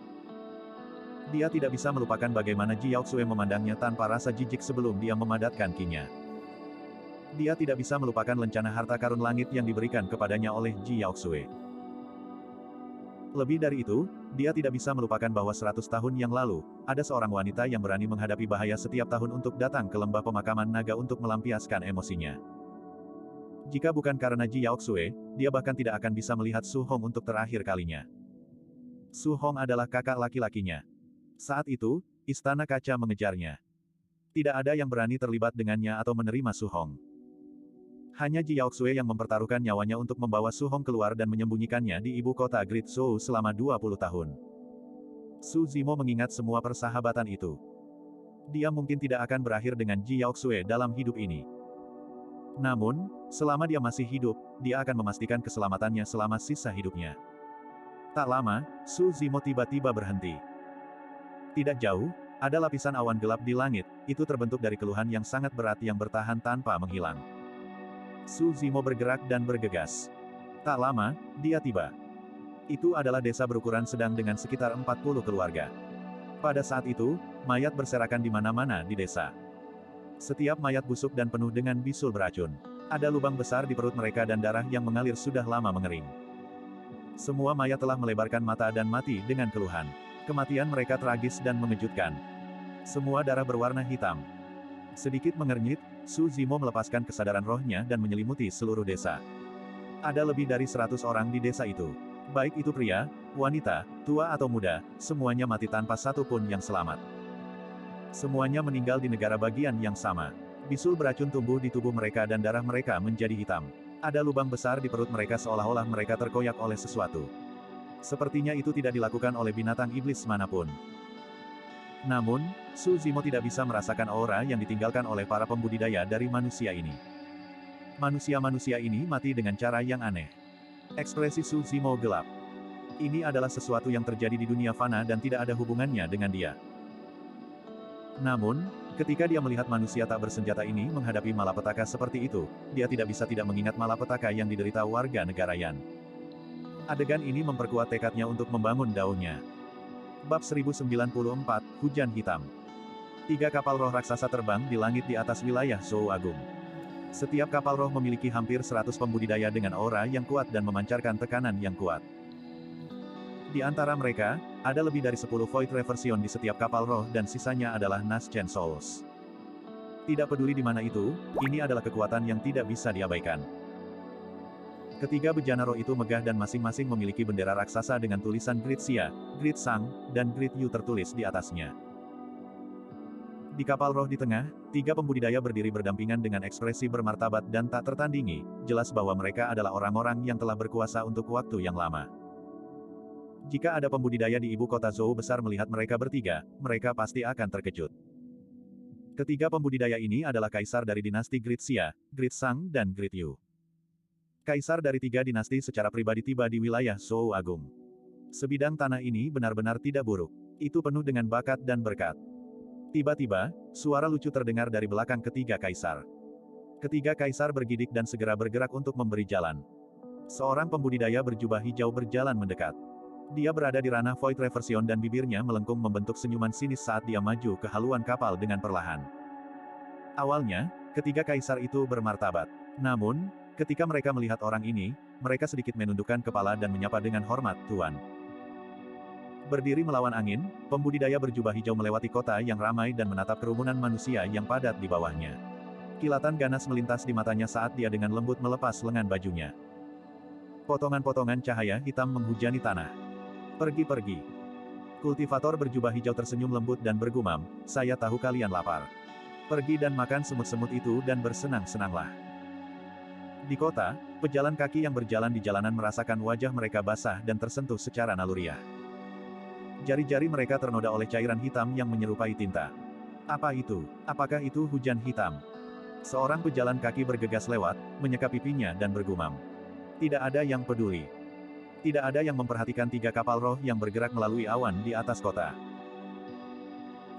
Dia tidak bisa melupakan bagaimana Ji Yaoxue memandangnya tanpa rasa jijik sebelum dia memadatkan ki-nya. Dia tidak bisa melupakan lencana harta karun langit yang diberikan kepadanya oleh Ji Yaoxue. Lebih dari itu, dia tidak bisa melupakan bahwa 100 tahun yang lalu, ada seorang wanita yang berani menghadapi bahaya setiap tahun untuk datang ke lembah pemakaman naga untuk melampiaskan emosinya. Jika bukan karena Ji Yaoxue, dia bahkan tidak akan bisa melihat Su Hong untuk terakhir kalinya. Su Hong adalah kakak laki-lakinya. Saat itu, Istana Kaca mengejarnya. Tidak ada yang berani terlibat dengannya atau menerima Su Hong. Hanya Ji Yaoxue yang mempertaruhkan nyawanya untuk membawa Su Hong keluar dan menyembunyikannya di ibu kota Great Zhou selama 20 tahun. Suzimo mengingat semua persahabatan itu. Dia mungkin tidak akan berakhir dengan Ji Yaoxue dalam hidup ini. Namun, selama dia masih hidup, dia akan memastikan keselamatannya selama sisa hidupnya. Tak lama, Suzimo tiba-tiba berhenti. Tidak jauh, ada lapisan awan gelap di langit, itu terbentuk dari keluhan yang sangat berat yang bertahan tanpa menghilang. Suzimo bergerak dan bergegas. Tak lama, dia tiba. Itu adalah desa berukuran sedang dengan sekitar 40 keluarga. Pada saat itu, mayat berserakan di mana-mana di desa. Setiap mayat busuk dan penuh dengan bisul beracun. Ada lubang besar di perut mereka dan darah yang mengalir sudah lama mengering. Semua mayat telah melebarkan mata dan mati dengan keluhan. Kematian mereka tragis dan mengejutkan. Semua darah berwarna hitam. Sedikit mengernyit, Suzimo melepaskan kesadaran rohnya dan menyelimuti seluruh desa. Ada lebih dari 100 orang di desa itu. Baik itu pria, wanita, tua atau muda, semuanya mati tanpa satu pun yang selamat. Semuanya meninggal di negara bagian yang sama. Bisul beracun tumbuh di tubuh mereka dan darah mereka menjadi hitam. Ada lubang besar di perut mereka seolah-olah mereka terkoyak oleh sesuatu. Sepertinya itu tidak dilakukan oleh binatang iblis manapun. Namun, Suzimo tidak bisa merasakan aura yang ditinggalkan oleh para pembudidaya dari manusia ini. Manusia-manusia ini mati dengan cara yang aneh. Ekspresi Suzimo gelap. Ini adalah sesuatu yang terjadi di dunia fana dan tidak ada hubungannya dengan dia. Namun, ketika dia melihat manusia tak bersenjata ini menghadapi malapetaka seperti itu, dia tidak bisa tidak mengingat malapetaka yang diderita warga negara Yan. Adegan ini memperkuat tekadnya untuk membangun daunnya. Bab 1094, Hujan Hitam. 3 kapal roh raksasa terbang di langit di atas wilayah Zhou Agung. Setiap kapal roh memiliki hampir 100 pembudidaya dengan aura yang kuat dan memancarkan tekanan yang kuat. Di antara mereka, ada lebih dari 10 Void Reversion di setiap kapal roh dan sisanya adalah Naschen Souls. Tidak peduli di mana itu, ini adalah kekuatan yang tidak bisa diabaikan. Ketiga bejana roh itu megah dan masing-masing memiliki bendera raksasa dengan tulisan Great Xia, Great Sang, dan Great Yu tertulis di atasnya. Di kapal roh di tengah, tiga pembudidaya berdiri berdampingan dengan ekspresi bermartabat dan tak tertandingi, jelas bahwa mereka adalah orang-orang yang telah berkuasa untuk waktu yang lama. Jika ada pembudidaya di ibu kota Zhou besar melihat mereka bertiga, mereka pasti akan terkejut. Ketiga pembudidaya ini adalah kaisar dari dinasti Great Xia, Great Sang, dan Great Yu. Kaisar dari tiga dinasti secara pribadi tiba di wilayah Zhou Agung. Sebidang tanah ini benar-benar tidak buruk. Itu penuh dengan bakat dan berkat. Tiba-tiba, suara lucu terdengar dari belakang ketiga kaisar. Ketiga kaisar bergidik dan segera bergerak untuk memberi jalan. Seorang pembudidaya berjubah hijau berjalan mendekat. Dia berada di ranah Void Reversion dan bibirnya melengkung membentuk senyuman sinis saat dia maju ke haluan kapal dengan perlahan. Awalnya, ketiga kaisar itu bermartabat. Namun, ketika mereka melihat orang ini, mereka sedikit menundukkan kepala dan menyapa dengan hormat, "Tuan." Berdiri melawan angin, pembudidaya berjubah hijau melewati kota yang ramai dan menatap kerumunan manusia yang padat di bawahnya. Kilatan ganas melintas di matanya saat dia dengan lembut melepas lengan bajunya. Potongan-potongan cahaya hitam menghujani tanah. "Pergi-pergi." Kultivator berjubah hijau tersenyum lembut dan bergumam, "Saya tahu kalian lapar. Pergi dan makan semut-semut itu dan bersenang-senanglah." Di kota, pejalan kaki yang berjalan di jalanan merasakan wajah mereka basah dan tersentuh secara naluriah. Jari-jari mereka ternoda oleh cairan hitam yang menyerupai tinta. Apa itu? Apakah itu hujan hitam? Seorang pejalan kaki bergegas lewat, menyeka pipinya dan bergumam. Tidak ada yang peduli. Tidak ada yang memperhatikan tiga kapal roh yang bergerak melalui awan di atas kota.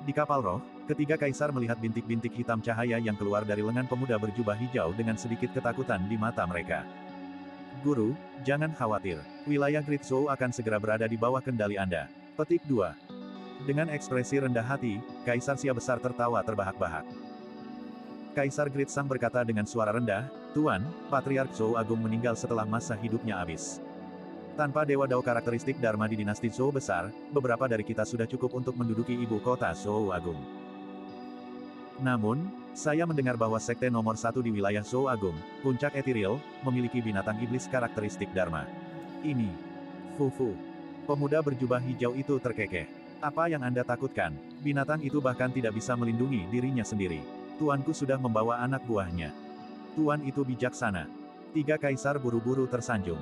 Di kapal roh, ketiga kaisar melihat bintik-bintik hitam cahaya yang keluar dari lengan pemuda berjubah hijau dengan sedikit ketakutan di mata mereka. "Guru, jangan khawatir. Wilayah Great Zhou akan segera berada di bawah kendali Anda." Petik 2. Dengan ekspresi rendah hati, Kaisar Xia besar tertawa terbahak-bahak. Kaisar Great Sang berkata dengan suara rendah, "Tuan, Patriark Zhou Agung meninggal setelah masa hidupnya habis. Tanpa Dewa Dao karakteristik Dharma di dinasti Zhou besar, beberapa dari kita sudah cukup untuk menduduki ibu kota Zhou Agung. Namun, saya mendengar bahwa sekte nomor 1 di wilayah Zhou Agung, Puncak Ethereal, memiliki binatang iblis karakteristik Dharma. Ini. Fufu." Pemuda berjubah hijau itu terkekeh. "Apa yang Anda takutkan? Binatang itu bahkan tidak bisa melindungi dirinya sendiri. Tuanku sudah membawa anak buahnya. Tuan itu bijaksana." Tiga kaisar buru-buru tersanjung.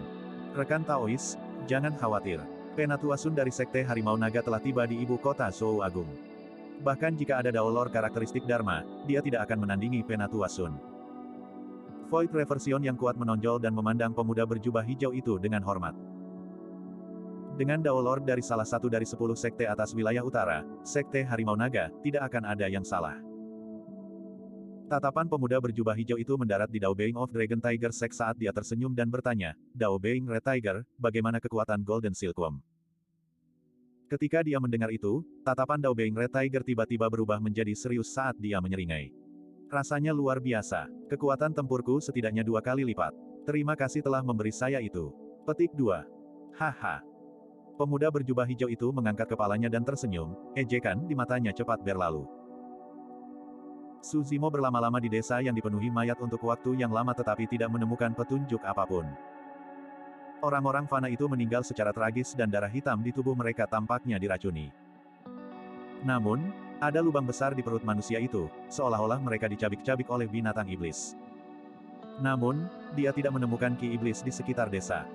"Rekan Taois, jangan khawatir. Penatuasun dari Sekte Harimau Naga telah tiba di ibu kota Zhou Agung. Bahkan jika ada Daolor karakteristik Dharma, dia tidak akan menandingi Penatuasun." Void Reversion yang kuat menonjol dan memandang pemuda berjubah hijau itu dengan hormat. Dengan Daolor dari salah satu dari 10 sekte atas wilayah utara, Sekte Harimau Naga, tidak akan ada yang salah. Tatapan pemuda berjubah hijau itu mendarat di Dao Being of Dragon Tiger Sect saat dia tersenyum dan bertanya, "Dao Being Red Tiger, bagaimana kekuatan Golden Silkworm?" Ketika dia mendengar itu, tatapan Dao Being Red Tiger tiba-tiba berubah menjadi serius saat dia menyeringai. "Rasanya luar biasa. Kekuatan tempurku setidaknya 2 kali lipat. Terima kasih telah memberi saya itu." Petik 2. Haha. Pemuda berjubah hijau itu mengangkat kepalanya dan tersenyum, ejekan di matanya cepat berlalu. Su Zimo berlama-lama di desa yang dipenuhi mayat untuk waktu yang lama tetapi tidak menemukan petunjuk apapun. Orang-orang fana itu meninggal secara tragis dan darah hitam di tubuh mereka tampaknya diracuni. Namun, ada lubang besar di perut manusia itu, seolah-olah mereka dicabik-cabik oleh binatang iblis. Namun, dia tidak menemukan ki iblis di sekitar desa.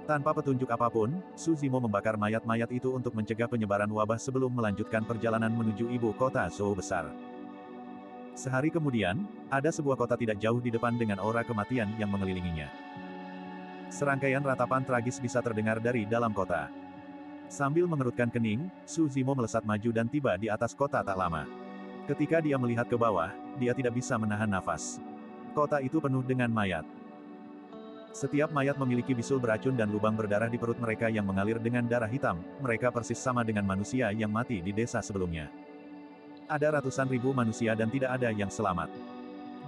Tanpa petunjuk apapun, Su Zimo membakar mayat-mayat itu untuk mencegah penyebaran wabah sebelum melanjutkan perjalanan menuju ibu kota Zhou besar. Sehari kemudian, ada sebuah kota tidak jauh di depan dengan aura kematian yang mengelilinginya. Serangkaian ratapan tragis bisa terdengar dari dalam kota. Sambil mengerutkan kening, Su Zimo melesat maju dan tiba di atas kota tak lama. Ketika dia melihat ke bawah, dia tidak bisa menahan nafas. Kota itu penuh dengan mayat. Setiap mayat memiliki bisul beracun dan lubang berdarah di perut mereka yang mengalir dengan darah hitam, mereka persis sama dengan manusia yang mati di desa sebelumnya. Ada ratusan ribu manusia dan tidak ada yang selamat.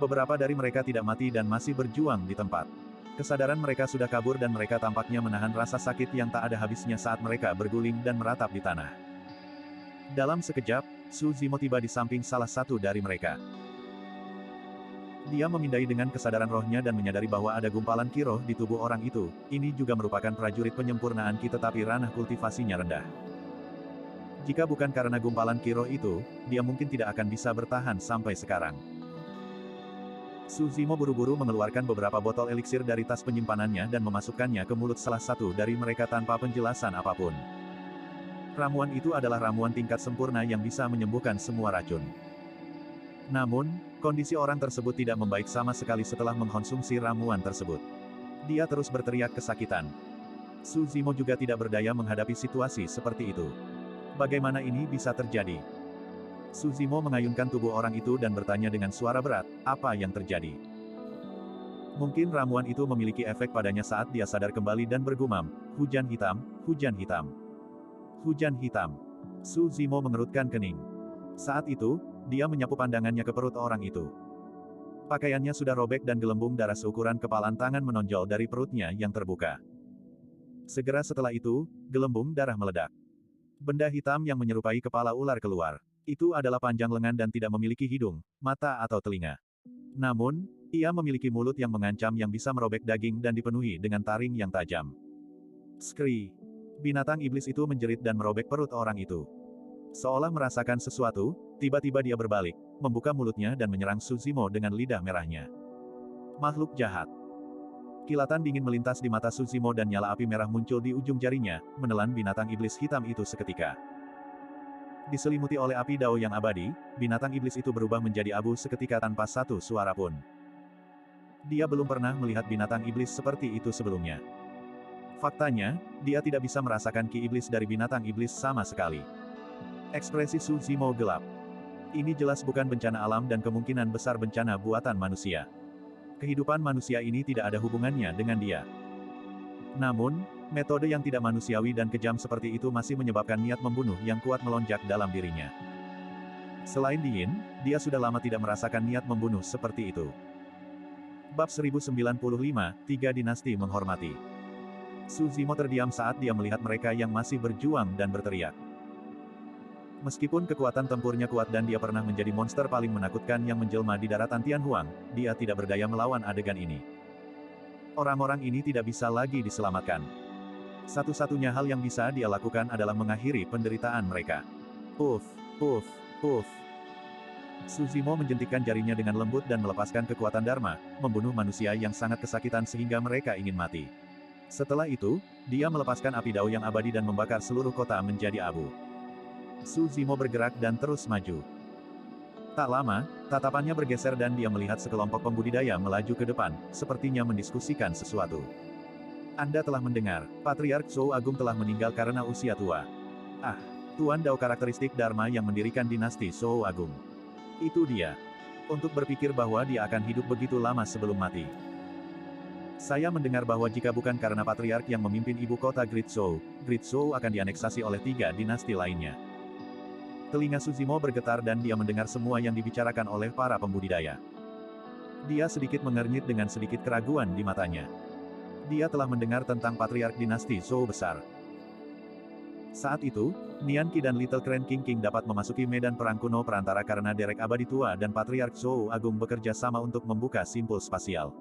Beberapa dari mereka tidak mati dan masih berjuang di tempat. Kesadaran mereka sudah kabur dan mereka tampaknya menahan rasa sakit yang tak ada habisnya saat mereka berguling dan meratap di tanah. Dalam sekejap, Su Zimo tiba di samping salah satu dari mereka. Dia memindai dengan kesadaran rohnya dan menyadari bahwa ada gumpalan ki roh di tubuh orang itu. Ini juga merupakan prajurit penyempurnaan ki tetapi ranah kultivasinya rendah. Jika bukan karena gumpalan ki roh itu, dia mungkin tidak akan bisa bertahan sampai sekarang. Su Zimo buru-buru mengeluarkan beberapa botol eliksir dari tas penyimpanannya dan memasukkannya ke mulut salah satu dari mereka tanpa penjelasan apapun. Ramuan itu adalah ramuan tingkat sempurna yang bisa menyembuhkan semua racun. Namun, kondisi orang tersebut tidak membaik sama sekali setelah mengkonsumsi ramuan tersebut. Dia terus berteriak kesakitan. Su Zimo juga tidak berdaya menghadapi situasi seperti itu. Bagaimana ini bisa terjadi? Su Zimo mengayunkan tubuh orang itu dan bertanya dengan suara berat, apa yang terjadi? Mungkin ramuan itu memiliki efek padanya saat dia sadar kembali dan bergumam, hujan hitam, hujan hitam. Hujan hitam. Su Zimo mengerutkan kening. Saat itu, dia menyapu pandangannya ke perut orang itu. Pakaiannya sudah robek dan gelembung darah seukuran kepalan tangan menonjol dari perutnya yang terbuka. Segera setelah itu, gelembung darah meledak. Benda hitam yang menyerupai kepala ular keluar. Itu adalah panjang lengan dan tidak memiliki hidung, mata atau telinga. Namun, ia memiliki mulut yang mengancam yang bisa merobek daging dan dipenuhi dengan taring yang tajam. Skri. Binatang iblis itu menjerit dan merobek perut orang itu. Seolah merasakan sesuatu, tiba-tiba dia berbalik, membuka mulutnya dan menyerang Su Zimo dengan lidah merahnya. Makhluk jahat. Kilatan dingin melintas di mata Su Zimo dan nyala api merah muncul di ujung jarinya, menelan binatang iblis hitam itu seketika. Diselimuti oleh api dao yang abadi, binatang iblis itu berubah menjadi abu seketika tanpa satu suara pun. Dia belum pernah melihat binatang iblis seperti itu sebelumnya. Faktanya, dia tidak bisa merasakan ki iblis dari binatang iblis sama sekali. Ekspresi Su Zimo gelap. Ini jelas bukan bencana alam dan kemungkinan besar bencana buatan manusia. Kehidupan manusia ini tidak ada hubungannya dengan dia. Namun, metode yang tidak manusiawi dan kejam seperti itu masih menyebabkan niat membunuh yang kuat melonjak dalam dirinya. Selain dingin, dia sudah lama tidak merasakan niat membunuh seperti itu. Bab 1095, Tiga Dinasti Menghormati. Su Zimo terdiam saat dia melihat mereka yang masih berjuang dan berteriak. Meskipun kekuatan tempurnya kuat dan dia pernah menjadi monster paling menakutkan yang menjelma di daratan Tianhuang, dia tidak berdaya melawan adegan ini. Orang-orang ini tidak bisa lagi diselamatkan. Satu-satunya hal yang bisa dia lakukan adalah mengakhiri penderitaan mereka. Puff, puff, puff. Su Zimo menjentikkan jarinya dengan lembut dan melepaskan kekuatan Dharma, membunuh manusia yang sangat kesakitan sehingga mereka ingin mati. Setelah itu, dia melepaskan api dao yang abadi dan membakar seluruh kota menjadi abu. Su Zimo bergerak dan terus maju. Tak lama, tatapannya bergeser dan dia melihat sekelompok pembudidaya melaju ke depan, sepertinya mendiskusikan sesuatu. Anda telah mendengar, Patriark Zhou Agung telah meninggal karena usia tua. Ah, Tuan Dao karakteristik Dharma yang mendirikan dinasti Zhou Agung. Itu dia. Untuk berpikir bahwa dia akan hidup begitu lama sebelum mati. Saya mendengar bahwa jika bukan karena Patriark yang memimpin ibu kota Great Zhou akan dianeksasi oleh 3 dinasti lainnya. Telinga Su Zimo bergetar dan dia mendengar semua yang dibicarakan oleh para pembudidaya. Dia sedikit mengernyit dengan sedikit keraguan di matanya. Dia telah mendengar tentang Patriark dinasti Zhou besar. Saat itu, Nian Qi dan Little Cran King dapat memasuki medan perang kuno perantara karena derek abadi tua dan Patriark Zhou Agung bekerja sama untuk membuka simpul spasial.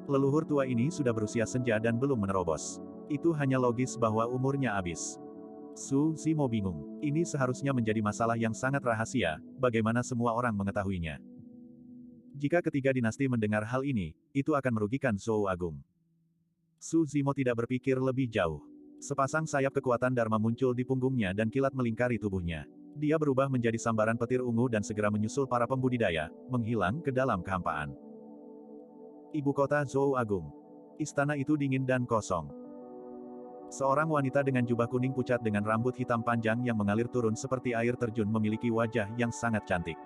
Leluhur tua ini sudah berusia senja dan belum menerobos. Itu hanya logis bahwa umurnya habis. Su Zimo bingung. Ini seharusnya menjadi masalah yang sangat rahasia, bagaimana semua orang mengetahuinya. Jika ketiga dinasti mendengar hal ini, itu akan merugikan Zhou Agung. Su Zimo tidak berpikir lebih jauh. Sepasang sayap kekuatan Dharma muncul di punggungnya dan kilat melingkari tubuhnya. Dia berubah menjadi sambaran petir ungu dan segera menyusul para pembudidaya, menghilang ke dalam kehampaan. Ibu kota Zhou Agung. Istana itu dingin dan kosong. Seorang wanita dengan jubah kuning pucat dengan rambut hitam panjang yang mengalir turun seperti air terjun memiliki wajah yang sangat cantik.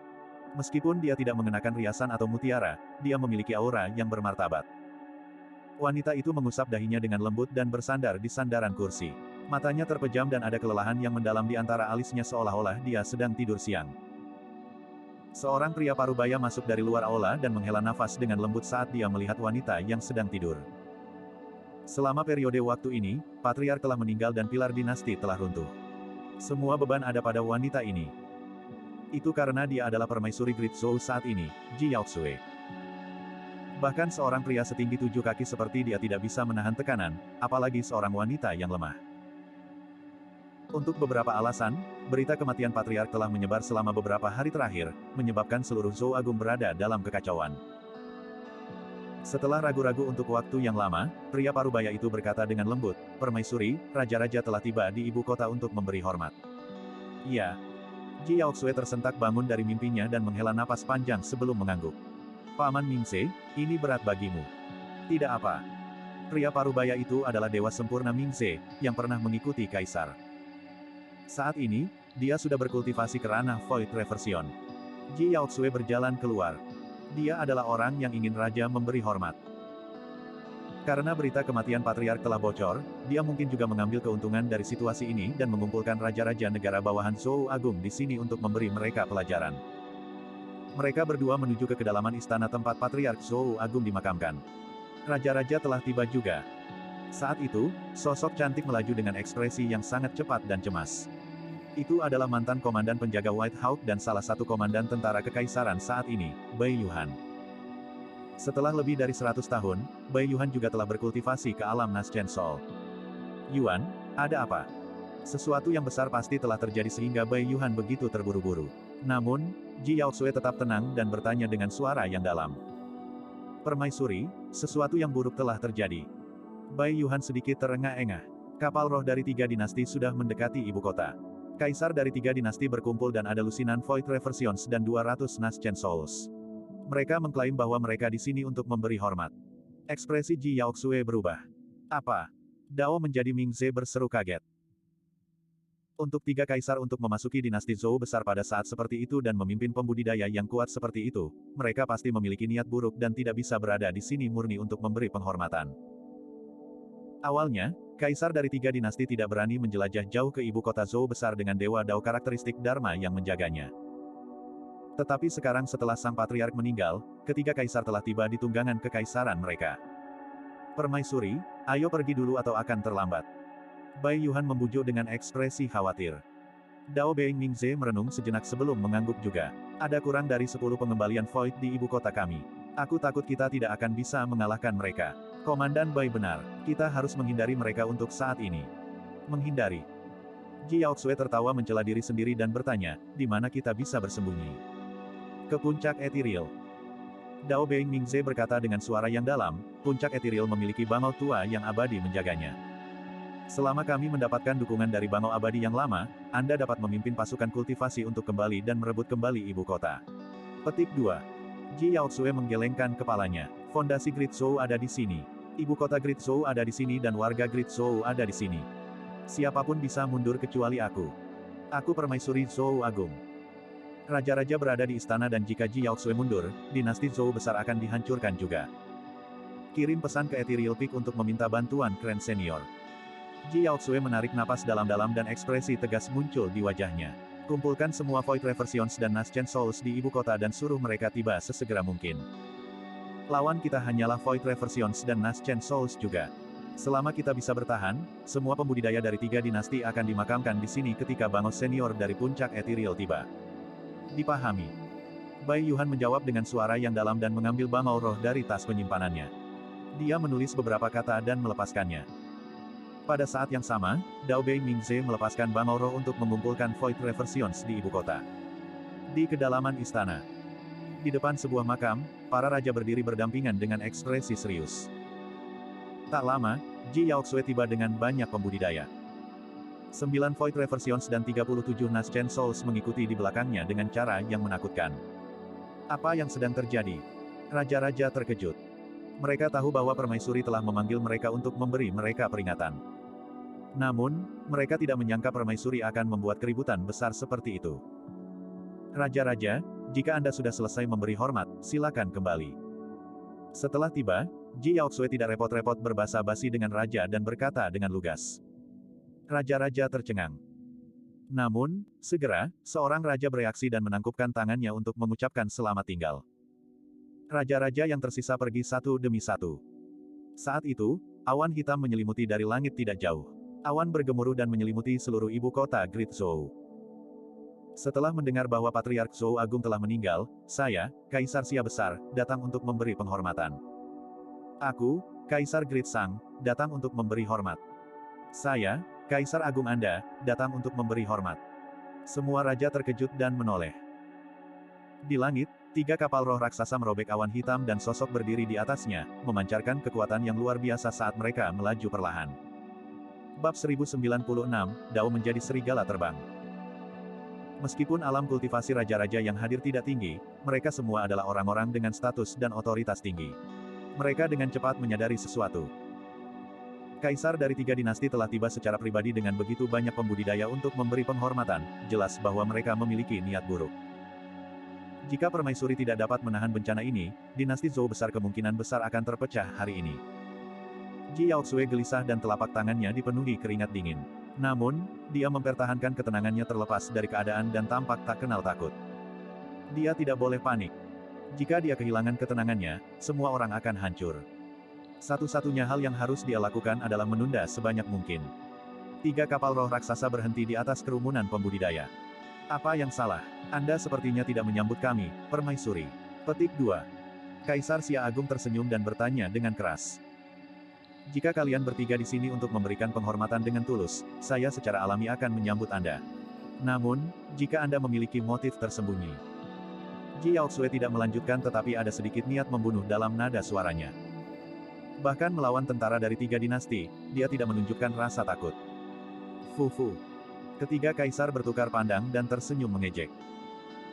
Meskipun dia tidak mengenakan riasan atau mutiara, dia memiliki aura yang bermartabat. Wanita itu mengusap dahinya dengan lembut dan bersandar di sandaran kursi. Matanya terpejam dan ada kelelahan yang mendalam di antara alisnya seolah-olah dia sedang tidur siang. Seorang pria parubaya masuk dari luar aula dan menghela nafas dengan lembut saat dia melihat wanita yang sedang tidur. Selama periode waktu ini, Patriark telah meninggal dan pilar dinasti telah runtuh. Semua beban ada pada wanita ini. Itu karena dia adalah permaisuri Great Zhou saat ini, Ji Yaoxue. Bahkan seorang pria setinggi 7 kaki seperti dia tidak bisa menahan tekanan, apalagi seorang wanita yang lemah. Untuk beberapa alasan, berita kematian Patriark telah menyebar selama beberapa hari terakhir, menyebabkan seluruh Zhou Agung berada dalam kekacauan. Setelah ragu-ragu untuk waktu yang lama, pria parubaya itu berkata dengan lembut, "Permaisuri, Raja-Raja telah tiba di ibu kota untuk memberi hormat." "Iya." Ji Yaoxue tersentak bangun dari mimpinya dan menghela napas panjang sebelum mengangguk. "Paman Mingze, ini berat bagimu." "Tidak apa." Pria parubaya itu adalah dewa sempurna Mingze, yang pernah mengikuti kaisar. Saat ini, dia sudah berkultivasi ke ranah Void Reversion. Ji Yaoxue berjalan keluar. Dia adalah orang yang ingin raja memberi hormat. Karena berita kematian Patriark telah bocor, dia mungkin juga mengambil keuntungan dari situasi ini dan mengumpulkan raja-raja negara bawahan Zhou Agung di sini untuk memberi mereka pelajaran. Mereka berdua menuju ke kedalaman istana tempat Patriark Zhou Agung dimakamkan. Raja-raja telah tiba juga. Saat itu, sosok cantik melaju dengan ekspresi yang sangat cepat dan cemas. Itu adalah mantan komandan penjaga White Hawk dan salah satu komandan tentara kekaisaran saat ini, Bai Yuhan. Setelah lebih dari 100 tahun, Bai Yuhan juga telah berkultivasi ke alam Naschen Soul. "Yuan, ada apa?" Sesuatu yang besar pasti telah terjadi sehingga Bai Yuhan begitu terburu-buru. Namun, Ji Yaoxue tetap tenang dan bertanya dengan suara yang dalam. "Permaisuri, sesuatu yang buruk telah terjadi." Bai Yuhan sedikit terengah-engah. Kapal roh dari 3 dinasti sudah mendekati ibu kota. Kaisar dari 3 dinasti berkumpul dan ada lusinan Void Reversions dan 200 Naschen Souls. Mereka mengklaim bahwa mereka di sini untuk memberi hormat. Ekspresi Ji Yaoxue berubah. "Apa?" Dao menjadi Mingze berseru kaget. Untuk 3 kaisar untuk memasuki dinasti Zhou besar pada saat seperti itu dan memimpin pembudidaya yang kuat seperti itu, mereka pasti memiliki niat buruk dan tidak bisa berada di sini murni untuk memberi penghormatan. Awalnya, kaisar dari 3 dinasti tidak berani menjelajah jauh ke ibu kota Zhou besar dengan dewa Dao karakteristik Dharma yang menjaganya. Tetapi sekarang setelah sang patriark meninggal, ketiga kaisar telah tiba di tunggangan kekaisaran mereka. "Permaisuri, ayo pergi dulu atau akan terlambat." Bai Yuhan membujuk dengan ekspresi khawatir. Dao Being Mingze merenung sejenak sebelum mengangguk juga. "Ada kurang dari 10 pengembalian Void di ibu kota kami. Aku takut kita tidak akan bisa mengalahkan mereka." "Komandan Bai benar. Kita harus menghindari mereka untuk saat ini." "Menghindari?" Ji Yaoxue tertawa mencela diri sendiri dan bertanya, "Di mana kita bisa bersembunyi?" "Ke puncak Ethereal." Dao Being Mingze berkata dengan suara yang dalam, "Puncak Ethereal memiliki bangau tua yang abadi menjaganya. Selama kami mendapatkan dukungan dari bangau abadi yang lama, Anda dapat memimpin pasukan kultivasi untuk kembali dan merebut kembali ibu kota." Petik 2. Ji Yaoxue menggelengkan kepalanya. "Fondasi Great Zhou ada di sini. Ibu kota Great Zhou ada di sini dan warga Great Zhou ada di sini. Siapapun bisa mundur kecuali aku. Aku permaisuri Zhou Agung." Raja-raja berada di istana dan jika Ji Yaoxue mundur, dinasti Zhou besar akan dihancurkan juga. "Kirim pesan ke Ethereal Peak untuk meminta bantuan Kren Senior." Ji Yaoxue menarik napas dalam-dalam dan ekspresi tegas muncul di wajahnya. "Kumpulkan semua Void Reversions dan Naschen Souls di ibu kota dan suruh mereka tiba sesegera mungkin. Lawan kita hanyalah Void Reversions dan Naschen Souls juga. Selama kita bisa bertahan, semua pembudidaya dari 3 dinasti akan dimakamkan di sini ketika bangau senior dari puncak Ethereal tiba." "Dipahami." Bai Yuhan menjawab dengan suara yang dalam dan mengambil bangau roh dari tas penyimpanannya. Dia menulis beberapa kata dan melepaskannya. Pada saat yang sama, Dao Bei Mingze melepaskan bangau roh untuk mengumpulkan Void Reversions di ibu kota. Di kedalaman istana. Di depan sebuah makam, para raja berdiri berdampingan dengan ekspresi serius. Tak lama, Ji Yaoxue tiba dengan banyak pembudidaya. 9 Void Reversions dan 37 Naschen Souls mengikuti di belakangnya dengan cara yang menakutkan. Apa yang sedang terjadi? Raja-raja terkejut. Mereka tahu bahwa permaisuri telah memanggil mereka untuk memberi mereka peringatan. Namun, mereka tidak menyangka permaisuri akan membuat keributan besar seperti itu. "Raja-raja, jika Anda sudah selesai memberi hormat, silakan kembali." Setelah tiba, Ji Yaoxue tidak repot-repot berbasa-basi dengan raja dan berkata dengan lugas. Raja-raja tercengang. Namun, segera, seorang raja bereaksi dan menangkupkan tangannya untuk mengucapkan selamat tinggal. Raja-raja yang tersisa pergi satu demi satu. Saat itu, awan hitam menyelimuti dari langit tidak jauh. Awan bergemuruh dan menyelimuti seluruh ibu kota Great Zhou. Setelah mendengar bahwa Patriark Zhou Agung telah meninggal, saya, Kaisar Xia Besar, datang untuk memberi penghormatan. Aku, Kaisar Grid Sang, datang untuk memberi hormat. Saya, Kaisar Agung Anda, datang untuk memberi hormat. Semua raja terkejut dan menoleh. Di langit, 3 kapal roh raksasa merobek awan hitam dan sosok berdiri di atasnya, memancarkan kekuatan yang luar biasa saat mereka melaju perlahan. Bab 1096, Dao menjadi serigala terbang. Meskipun alam kultivasi raja-raja yang hadir tidak tinggi, mereka semua adalah orang-orang dengan status dan otoritas tinggi. Mereka dengan cepat menyadari sesuatu. Kaisar dari 3 dinasti telah tiba secara pribadi dengan begitu banyak pembudidaya untuk memberi penghormatan, jelas bahwa mereka memiliki niat buruk. Jika permaisuri tidak dapat menahan bencana ini, dinasti Zhou besar kemungkinan besar akan terpecah hari ini. Ji Yaoxue gelisah dan telapak tangannya dipenuhi keringat dingin. Namun, dia mempertahankan ketenangannya terlepas dari keadaan dan tampak tak kenal takut. Dia tidak boleh panik. Jika dia kehilangan ketenangannya, semua orang akan hancur. Satu-satunya hal yang harus dia lakukan adalah menunda sebanyak mungkin. 3 kapal roh raksasa berhenti di atas kerumunan pembudidaya. Apa yang salah? Anda sepertinya tidak menyambut kami, permaisuri. Petik 2. Kaisar Xia Agung tersenyum dan bertanya dengan keras. Jika kalian bertiga di sini untuk memberikan penghormatan dengan tulus, saya secara alami akan menyambut Anda. Namun, jika Anda memiliki motif tersembunyi. Ji Yaoxue tidak melanjutkan tetapi ada sedikit niat membunuh dalam nada suaranya. Bahkan melawan tentara dari 3 dinasti, dia tidak menunjukkan rasa takut. Fufu. Ketiga kaisar bertukar pandang dan tersenyum mengejek.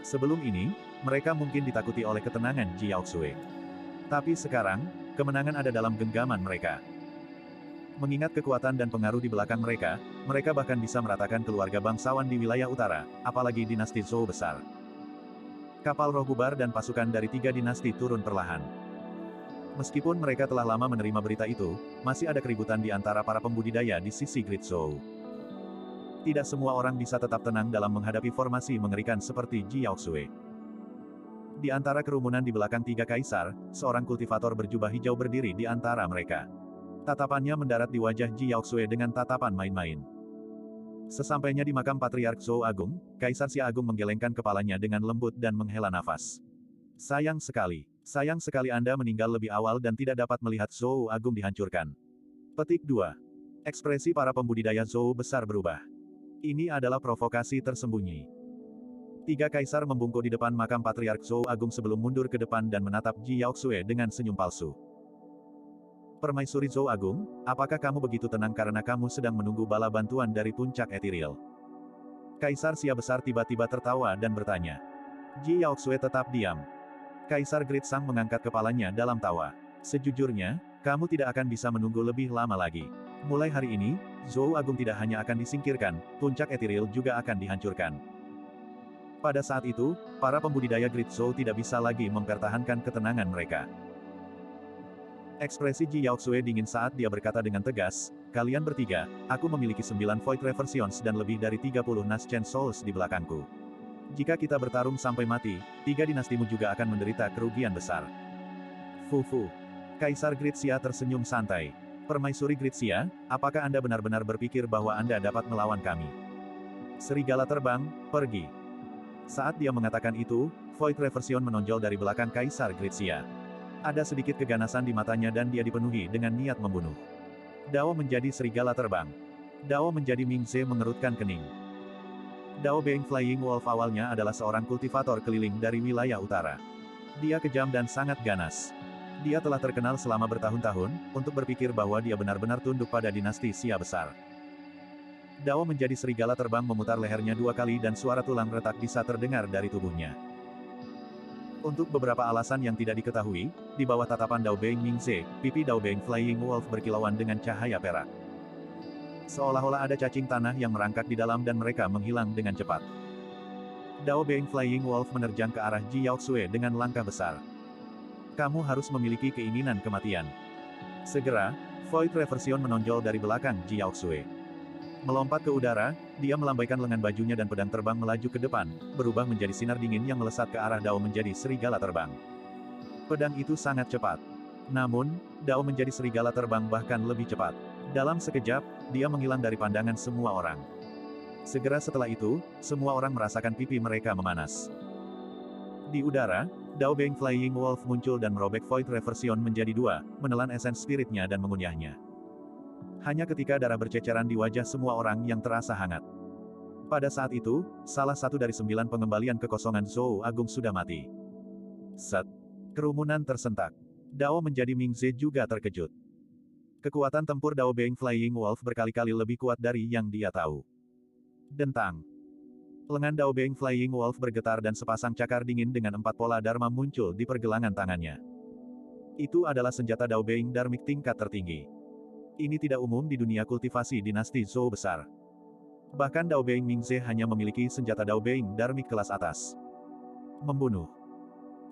Sebelum ini, mereka mungkin ditakuti oleh ketenangan Ji Yaoxue. Tapi sekarang, kemenangan ada dalam genggaman mereka. Mengingat kekuatan dan pengaruh di belakang mereka, mereka bahkan bisa meratakan keluarga bangsawan di wilayah utara, apalagi dinasti Zhou besar. Kapal roh bubar dan pasukan dari 3 dinasti turun perlahan. Meskipun mereka telah lama menerima berita itu, masih ada keributan di antara para pembudidaya di sisi Grid Zhou. Tidak semua orang bisa tetap tenang dalam menghadapi formasi mengerikan seperti Ji Yaoxue. Di antara kerumunan di belakang 3 kaisar, seorang kultivator berjubah hijau berdiri di antara mereka. Tatapannya mendarat di wajah Ji Yaoxue dengan tatapan main-main. Sesampainya di makam Patriark Zhou Agung, Kaisar Xia Agung menggelengkan kepalanya dengan lembut dan menghela nafas. Sayang sekali Anda meninggal lebih awal dan tidak dapat melihat Zhou Agung dihancurkan. Petik 2. Ekspresi para pembudidaya Zhou besar berubah. Ini adalah provokasi tersembunyi. 3 kaisar membungkuk di depan makam Patriark Zhou Agung sebelum mundur ke depan dan menatap Ji Yaoxue dengan senyum palsu. Permaisuri Zhou Agung, apakah kamu begitu tenang karena kamu sedang menunggu bala bantuan dari puncak etiril? Kaisar Xia besar tiba-tiba tertawa dan bertanya. Ji Yaoxue tetap diam. Kaisar Grid Sang mengangkat kepalanya dalam tawa. Sejujurnya, kamu tidak akan bisa menunggu lebih lama lagi. Mulai hari ini, Zhou Agung tidak hanya akan disingkirkan, puncak etiril juga akan dihancurkan. Pada saat itu, para pembudidaya Grid Zhou tidak bisa lagi mempertahankan ketenangan mereka. Ekspresi Ji Yaoxue dingin saat dia berkata dengan tegas, kalian bertiga, aku memiliki 9 Void Reversions dan lebih dari 30 Naschen Souls di belakangku. Jika kita bertarung sampai mati, 3 dinastimu juga akan menderita kerugian besar. Fufu. Kaisar Grid Xia tersenyum santai. Permaisuri Grid Xia, apakah Anda benar-benar berpikir bahwa Anda dapat melawan kami? Serigala terbang, pergi. Saat dia mengatakan itu, Void Reversion menonjol dari belakang Kaisar Grid Xia. Ada sedikit keganasan di matanya dan dia dipenuhi dengan niat membunuh. Dao menjadi serigala terbang. Dao menjadi Mingze mengerutkan kening. Dao Beng Flying Wolf awalnya adalah seorang kultivator keliling dari wilayah utara. Dia kejam dan sangat ganas. Dia telah terkenal selama bertahun-tahun, untuk berpikir bahwa dia benar-benar tunduk pada dinasti Xia besar. Dao menjadi serigala terbang memutar lehernya 2 kali dan suara tulang retak bisa terdengar dari tubuhnya. Untuk beberapa alasan yang tidak diketahui, di bawah tatapan Dao Beng Mingze, pipi Dao Beng Flying Wolf berkilauan dengan cahaya perak. Seolah-olah ada cacing tanah yang merangkak di dalam dan mereka menghilang dengan cepat. Dao Beng Flying Wolf menerjang ke arah Ji Yaoxue dengan langkah besar. Kamu harus memiliki keinginan kematian. Segera, Void Reversion menonjol dari belakang Ji Yaoxue. Melompat ke udara, dia melambaikan lengan bajunya dan pedang terbang melaju ke depan, berubah menjadi sinar dingin yang melesat ke arah Dao menjadi serigala terbang. Pedang itu sangat cepat. Namun, Dao menjadi serigala terbang bahkan lebih cepat. Dalam sekejap, dia menghilang dari pandangan semua orang. Segera setelah itu, semua orang merasakan pipi mereka memanas. Di udara, Dao Beng Flying Wolf muncul dan merobek Void Reversion menjadi dua, menelan esens spiritnya dan mengunyahnya. Hanya ketika darah berceceran di wajah semua orang yang terasa hangat. Pada saat itu, salah satu dari 9 pengembalian kekosongan Zhou Agung sudah mati. Set. Kerumunan tersentak. Dao menjadi Mingze juga terkejut. Kekuatan tempur Dao Beng Flying Wolf berkali-kali lebih kuat dari yang dia tahu. Dentang. Lengan Dao Beng Flying Wolf bergetar dan sepasang cakar dingin dengan 4 pola dharma muncul di pergelangan tangannya. Itu adalah senjata Dao Beng Dharmic tingkat tertinggi. Ini tidak umum di dunia kultivasi dinasti Zhou besar. Bahkan Dao Beng Mingze hanya memiliki senjata Dao Beng Dharmic kelas atas. Membunuh.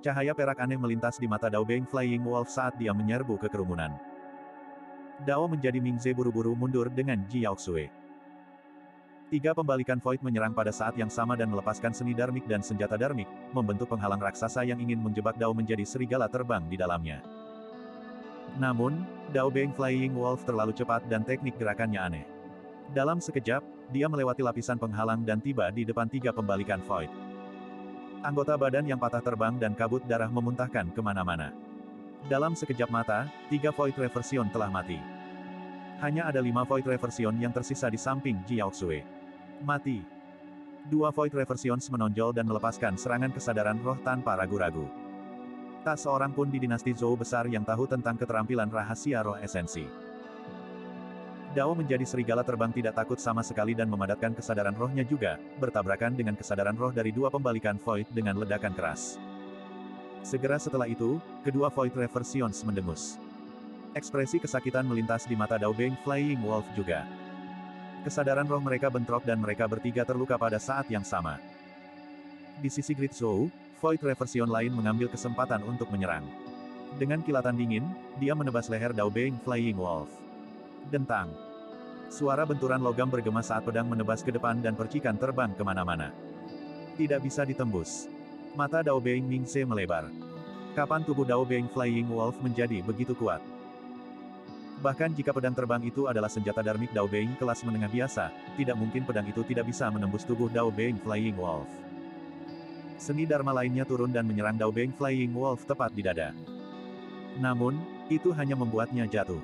Cahaya perak aneh melintas di mata Dao Beng Flying Wolf saat dia menyerbu ke kerumunan. Dao menjadi Mingze buru-buru mundur dengan Ji Yaoxue. 3 pembalikan Void menyerang pada saat yang sama dan melepaskan seni Dharmic dan senjata Dharmic, membentuk penghalang raksasa yang ingin menjebak Dao menjadi serigala terbang di dalamnya. Namun, Dao Beng Flying Wolf terlalu cepat dan teknik gerakannya aneh. Dalam sekejap, dia melewati lapisan penghalang dan tiba di depan 3 pembalikan Void. Anggota badan yang patah terbang dan kabut darah memuntahkan kemana-mana. Dalam sekejap mata, 3 Void Reversion telah mati. Hanya ada 5 Void Reversion yang tersisa di samping Ji Yaoxue. Mati. 2 Void Reversions menonjol dan melepaskan serangan kesadaran roh tanpa ragu-ragu. Tak seorang pun di dinasti Zhou besar yang tahu tentang keterampilan rahasia roh esensi. Dao menjadi serigala terbang tidak takut sama sekali dan memadatkan kesadaran rohnya juga, bertabrakan dengan kesadaran roh dari 2 pembalikan Void dengan ledakan keras. Segera setelah itu, kedua Void Reversions mendengus. Ekspresi kesakitan melintas di mata Dao Beng Flying Wolf juga. Kesadaran roh mereka bentrok dan mereka bertiga terluka pada saat yang sama. Di sisi Great Zhou, Void Reversion lain mengambil kesempatan untuk menyerang. Dengan kilatan dingin, dia menebas leher Dao Beng Flying Wolf. Dentang. Suara benturan logam bergema saat pedang menebas ke depan dan percikan terbang kemana-mana. Tidak bisa ditembus. Mata Dao Beng Mingze melebar. Kapan tubuh Dao Beng Flying Wolf menjadi begitu kuat? Bahkan jika pedang terbang itu adalah senjata Dharmic Dao Beng kelas menengah biasa, tidak mungkin pedang itu tidak bisa menembus tubuh Dao Beng Flying Wolf. Seni Dharma lainnya turun dan menyerang Dao Beng Flying Wolf tepat di dada. Namun, itu hanya membuatnya jatuh.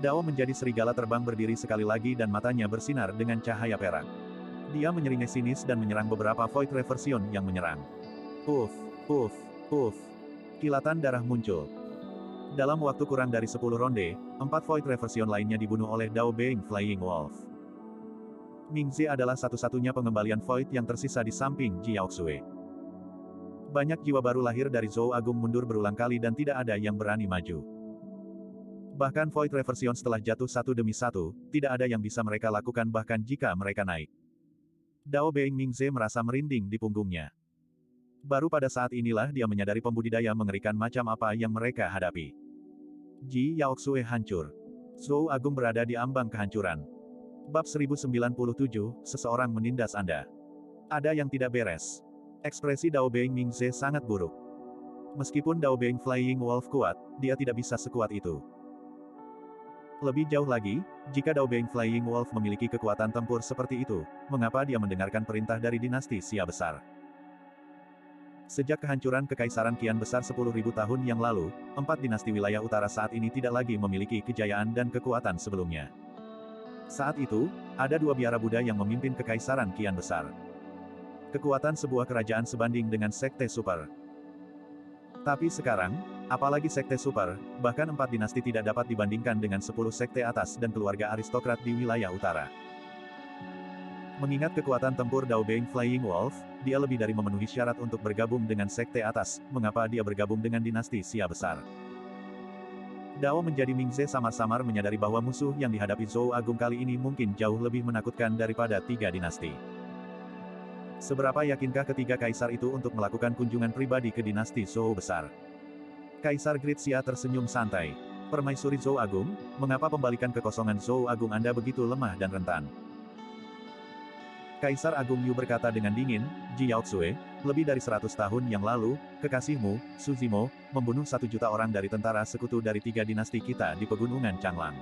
Dao menjadi serigala terbang berdiri sekali lagi dan matanya bersinar dengan cahaya perak. Dia menyeringai sinis dan menyerang beberapa Void Reversion yang menyerang. Puff, puff, puff. Kilatan darah muncul. Dalam waktu kurang dari 10 ronde, 4 Void Reversion lainnya dibunuh oleh Dao Beng Flying Wolf. Mingze adalah satu-satunya pengembalian Void yang tersisa di samping Ji Yaoxue. Banyak jiwa baru lahir dari Zhou Agung mundur berulang kali dan tidak ada yang berani maju. Bahkan Void Reversion setelah jatuh satu demi satu, tidak ada yang bisa mereka lakukan bahkan jika mereka naik. Dao Beng Mingze merasa merinding di punggungnya. Baru pada saat inilah dia menyadari pembudidaya mengerikan macam apa yang mereka hadapi. Ji Yaoxue hancur. Zhou Agung berada di ambang kehancuran. Bab 1097, seseorang menindas Anda. Ada yang tidak beres. Ekspresi Dao Beng Mingze sangat buruk. Meskipun Dao Beng Flying Wolf kuat, dia tidak bisa sekuat itu. Lebih jauh lagi, jika Dao Beng Flying Wolf memiliki kekuatan tempur seperti itu, mengapa dia mendengarkan perintah dari dinasti Xia besar? Sejak kehancuran Kekaisaran Qian besar 10.000 tahun yang lalu, 4 dinasti wilayah utara saat ini tidak lagi memiliki kejayaan dan kekuatan sebelumnya. Saat itu, ada 2 biara Buddha yang memimpin Kekaisaran Qian besar. Kekuatan sebuah kerajaan sebanding dengan sekte super. Tapi sekarang, apalagi sekte super, bahkan 4 dinasti tidak dapat dibandingkan dengan 10 sekte atas dan keluarga aristokrat di wilayah utara. Mengingat kekuatan tempur Dao Beng Flying Wolf, dia lebih dari memenuhi syarat untuk bergabung dengan sekte atas, mengapa dia bergabung dengan dinasti Xia besar. Dao menjadi Mingze samar-samar menyadari bahwa musuh yang dihadapi Zhou Agung kali ini mungkin jauh lebih menakutkan daripada 3 dinasti. Seberapa yakinkah ketiga kaisar itu untuk melakukan kunjungan pribadi ke dinasti Zhou besar? Kaisar Great Xia tersenyum santai. Permaisuri Zhou Agung, mengapa pembalikan kekosongan Zhou Agung Anda begitu lemah dan rentan? Kaisar Agung Yu berkata dengan dingin, Ji Yaoxue, lebih dari 100 tahun yang lalu, kekasihmu, Su Zimo, membunuh 1 juta orang dari tentara sekutu dari 3 dinasti kita di pegunungan Changlang.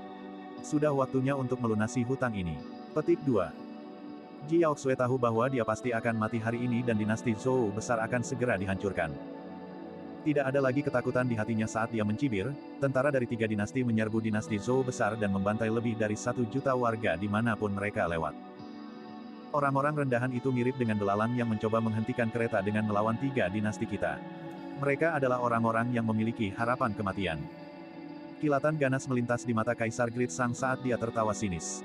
Sudah waktunya untuk melunasi hutang ini. Petik 2. Ji Yaoxue tahu bahwa dia pasti akan mati hari ini dan dinasti Zhou besar akan segera dihancurkan. Tidak ada lagi ketakutan di hatinya saat dia mencibir, tentara dari 3 dinasti menyerbu dinasti Zhou besar dan membantai lebih dari 1 juta warga dimanapun mereka lewat. Orang-orang rendahan itu mirip dengan belalang yang mencoba menghentikan kereta dengan melawan 3 dinasti kita. Mereka adalah orang-orang yang memiliki harapan kematian. Kilatan ganas melintas di mata Kaisar Grid Sang saat dia tertawa sinis.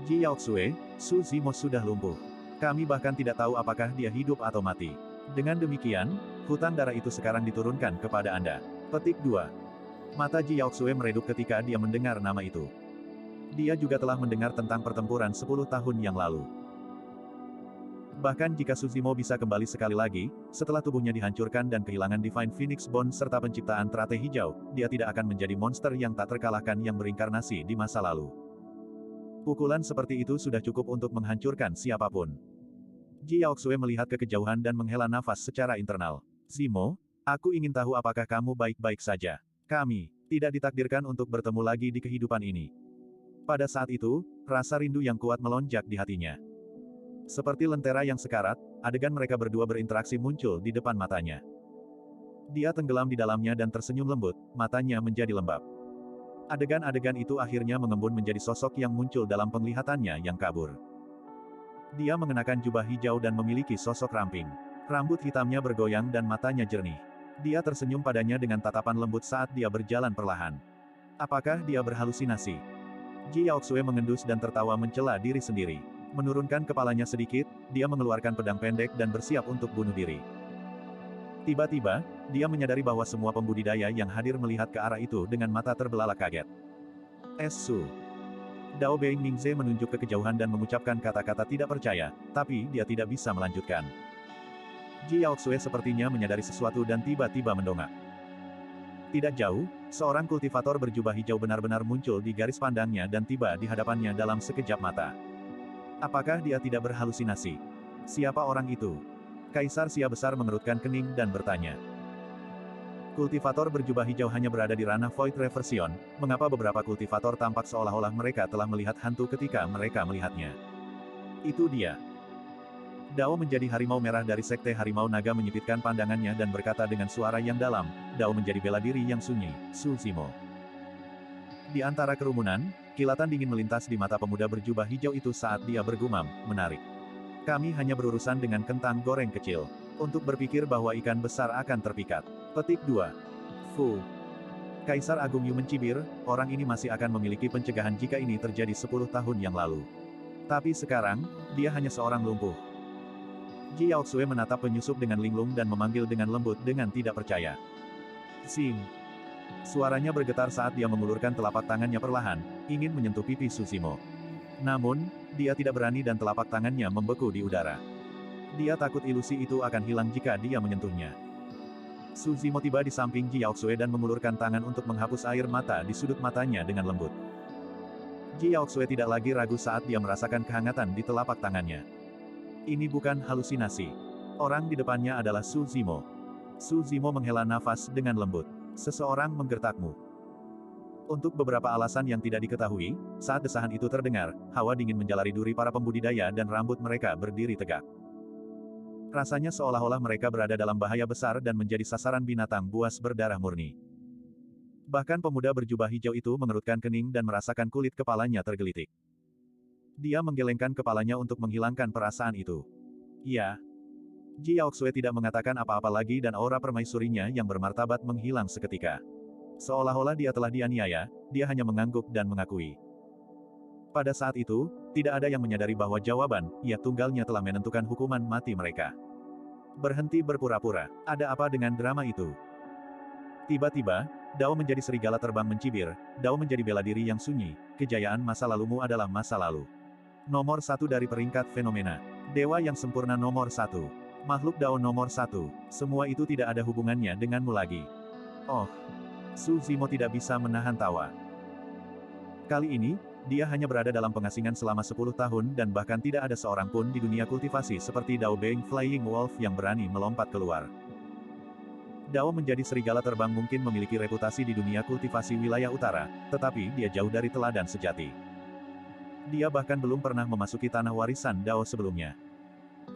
Ji Yaoxue, Su Zimo sudah lumpuh. Kami bahkan tidak tahu apakah dia hidup atau mati. Dengan demikian, hutan darah itu sekarang diturunkan kepada Anda. Petik 2. Mata Ji Yaoxue meredup ketika dia mendengar nama itu. Dia juga telah mendengar tentang pertempuran 10 tahun yang lalu. Bahkan jika Suzimo bisa kembali sekali lagi, setelah tubuhnya dihancurkan dan kehilangan Divine Phoenix Bone serta penciptaan teratai hijau, dia tidak akan menjadi monster yang tak terkalahkan yang berinkarnasi di masa lalu. Pukulan seperti itu sudah cukup untuk menghancurkan siapapun. Ji Yaoxue melihat ke kejauhan dan menghela nafas secara internal. Zimo, aku ingin tahu apakah kamu baik-baik saja. Kami tidak ditakdirkan untuk bertemu lagi di kehidupan ini. Pada saat itu, rasa rindu yang kuat melonjak di hatinya. Seperti lentera yang sekarat, adegan mereka berdua berinteraksi muncul di depan matanya. Dia tenggelam di dalamnya dan tersenyum lembut, matanya menjadi lembab. Adegan-adegan itu akhirnya mengembun menjadi sosok yang muncul dalam penglihatannya yang kabur. Dia mengenakan jubah hijau dan memiliki sosok ramping. Rambut hitamnya bergoyang dan matanya jernih. Dia tersenyum padanya dengan tatapan lembut saat dia berjalan perlahan. Apakah dia berhalusinasi? Ji Yaoxue mengendus dan tertawa mencela diri sendiri. Menurunkan kepalanya sedikit, dia mengeluarkan pedang pendek dan bersiap untuk bunuh diri. Tiba-tiba, dia menyadari bahwa semua pembudidaya yang hadir melihat ke arah itu dengan mata terbelalak kaget. Su. Dao Beng Ningze menunjuk ke kejauhan dan mengucapkan kata-kata tidak percaya, tapi dia tidak bisa melanjutkan. Ji Yaoxue sepertinya menyadari sesuatu dan tiba-tiba mendongak. Tidak jauh, seorang kultivator berjubah hijau benar-benar muncul di garis pandangnya dan tiba di hadapannya dalam sekejap mata. Apakah dia tidak berhalusinasi? Siapa orang itu? Kaisar Sia besar mengerutkan kening dan bertanya. Kultivator berjubah hijau hanya berada di ranah Void Reversion, mengapa beberapa kultivator tampak seolah-olah mereka telah melihat hantu ketika mereka melihatnya? Itu dia. Dao menjadi harimau merah dari Sekte Harimau Naga menyipitkan pandangannya dan berkata dengan suara yang dalam, Dao menjadi bela diri yang sunyi, Su Zimo. Di antara kerumunan, kilatan dingin melintas di mata pemuda berjubah hijau itu saat dia bergumam, menarik. Kami hanya berurusan dengan kentang goreng kecil. Untuk berpikir bahwa ikan besar akan terpikat. Petik 2. Fu. Kaisar Agung Yu mencibir, orang ini masih akan memiliki pencegahan jika ini terjadi 10 tahun yang lalu. Tapi sekarang, dia hanya seorang lumpuh. Ji Yaoxue menatap penyusup dengan linglung dan memanggil dengan lembut dengan tidak percaya. Sim. Suaranya bergetar saat dia mengulurkan telapak tangannya perlahan, ingin menyentuh pipi Su Zimo. Namun, dia tidak berani dan telapak tangannya membeku di udara. Dia takut ilusi itu akan hilang jika dia menyentuhnya. Su Zimo tiba di samping Ji Yaoxue dan mengulurkan tangan untuk menghapus air mata di sudut matanya dengan lembut. Ji Yaoxue tidak lagi ragu saat dia merasakan kehangatan di telapak tangannya. Ini bukan halusinasi. Orang di depannya adalah Su Zimo. Su Zimo menghela nafas dengan lembut. Seseorang menggertakmu. Untuk beberapa alasan yang tidak diketahui, saat desahan itu terdengar, hawa dingin menjalari duri para pembudidaya dan rambut mereka berdiri tegak. Rasanya seolah-olah mereka berada dalam bahaya besar dan menjadi sasaran binatang buas berdarah murni. Bahkan pemuda berjubah hijau itu mengerutkan kening dan merasakan kulit kepalanya tergelitik. Dia menggelengkan kepalanya untuk menghilangkan perasaan itu. Ya. Ji Yaoxue tidak mengatakan apa-apa lagi dan aura permaisurinya yang bermartabat menghilang seketika. Seolah-olah dia telah dianiaya, dia hanya mengangguk dan mengakui. Pada saat itu, tidak ada yang menyadari bahwa jawaban, ya tunggalnya telah menentukan hukuman mati mereka. Berhenti berpura-pura. Ada apa dengan drama itu? Tiba-tiba, Dao menjadi serigala terbang mencibir, Dao menjadi bela diri yang sunyi, kejayaan masa lalumu adalah masa lalu. Nomor 1 dari peringkat fenomena. Dewa yang sempurna nomor 1. Makhluk Dao nomor 1. Semua itu tidak ada hubungannya denganmu lagi. Oh. Su Zimo tidak bisa menahan tawa. Kali ini, dia hanya berada dalam pengasingan selama 10 tahun dan bahkan tidak ada seorang pun di dunia kultivasi seperti Dao Beng Flying Wolf yang berani melompat keluar. Dao menjadi serigala terbang mungkin memiliki reputasi di dunia kultivasi wilayah utara, tetapi dia jauh dari teladan sejati. Dia bahkan belum pernah memasuki tanah warisan Dao sebelumnya.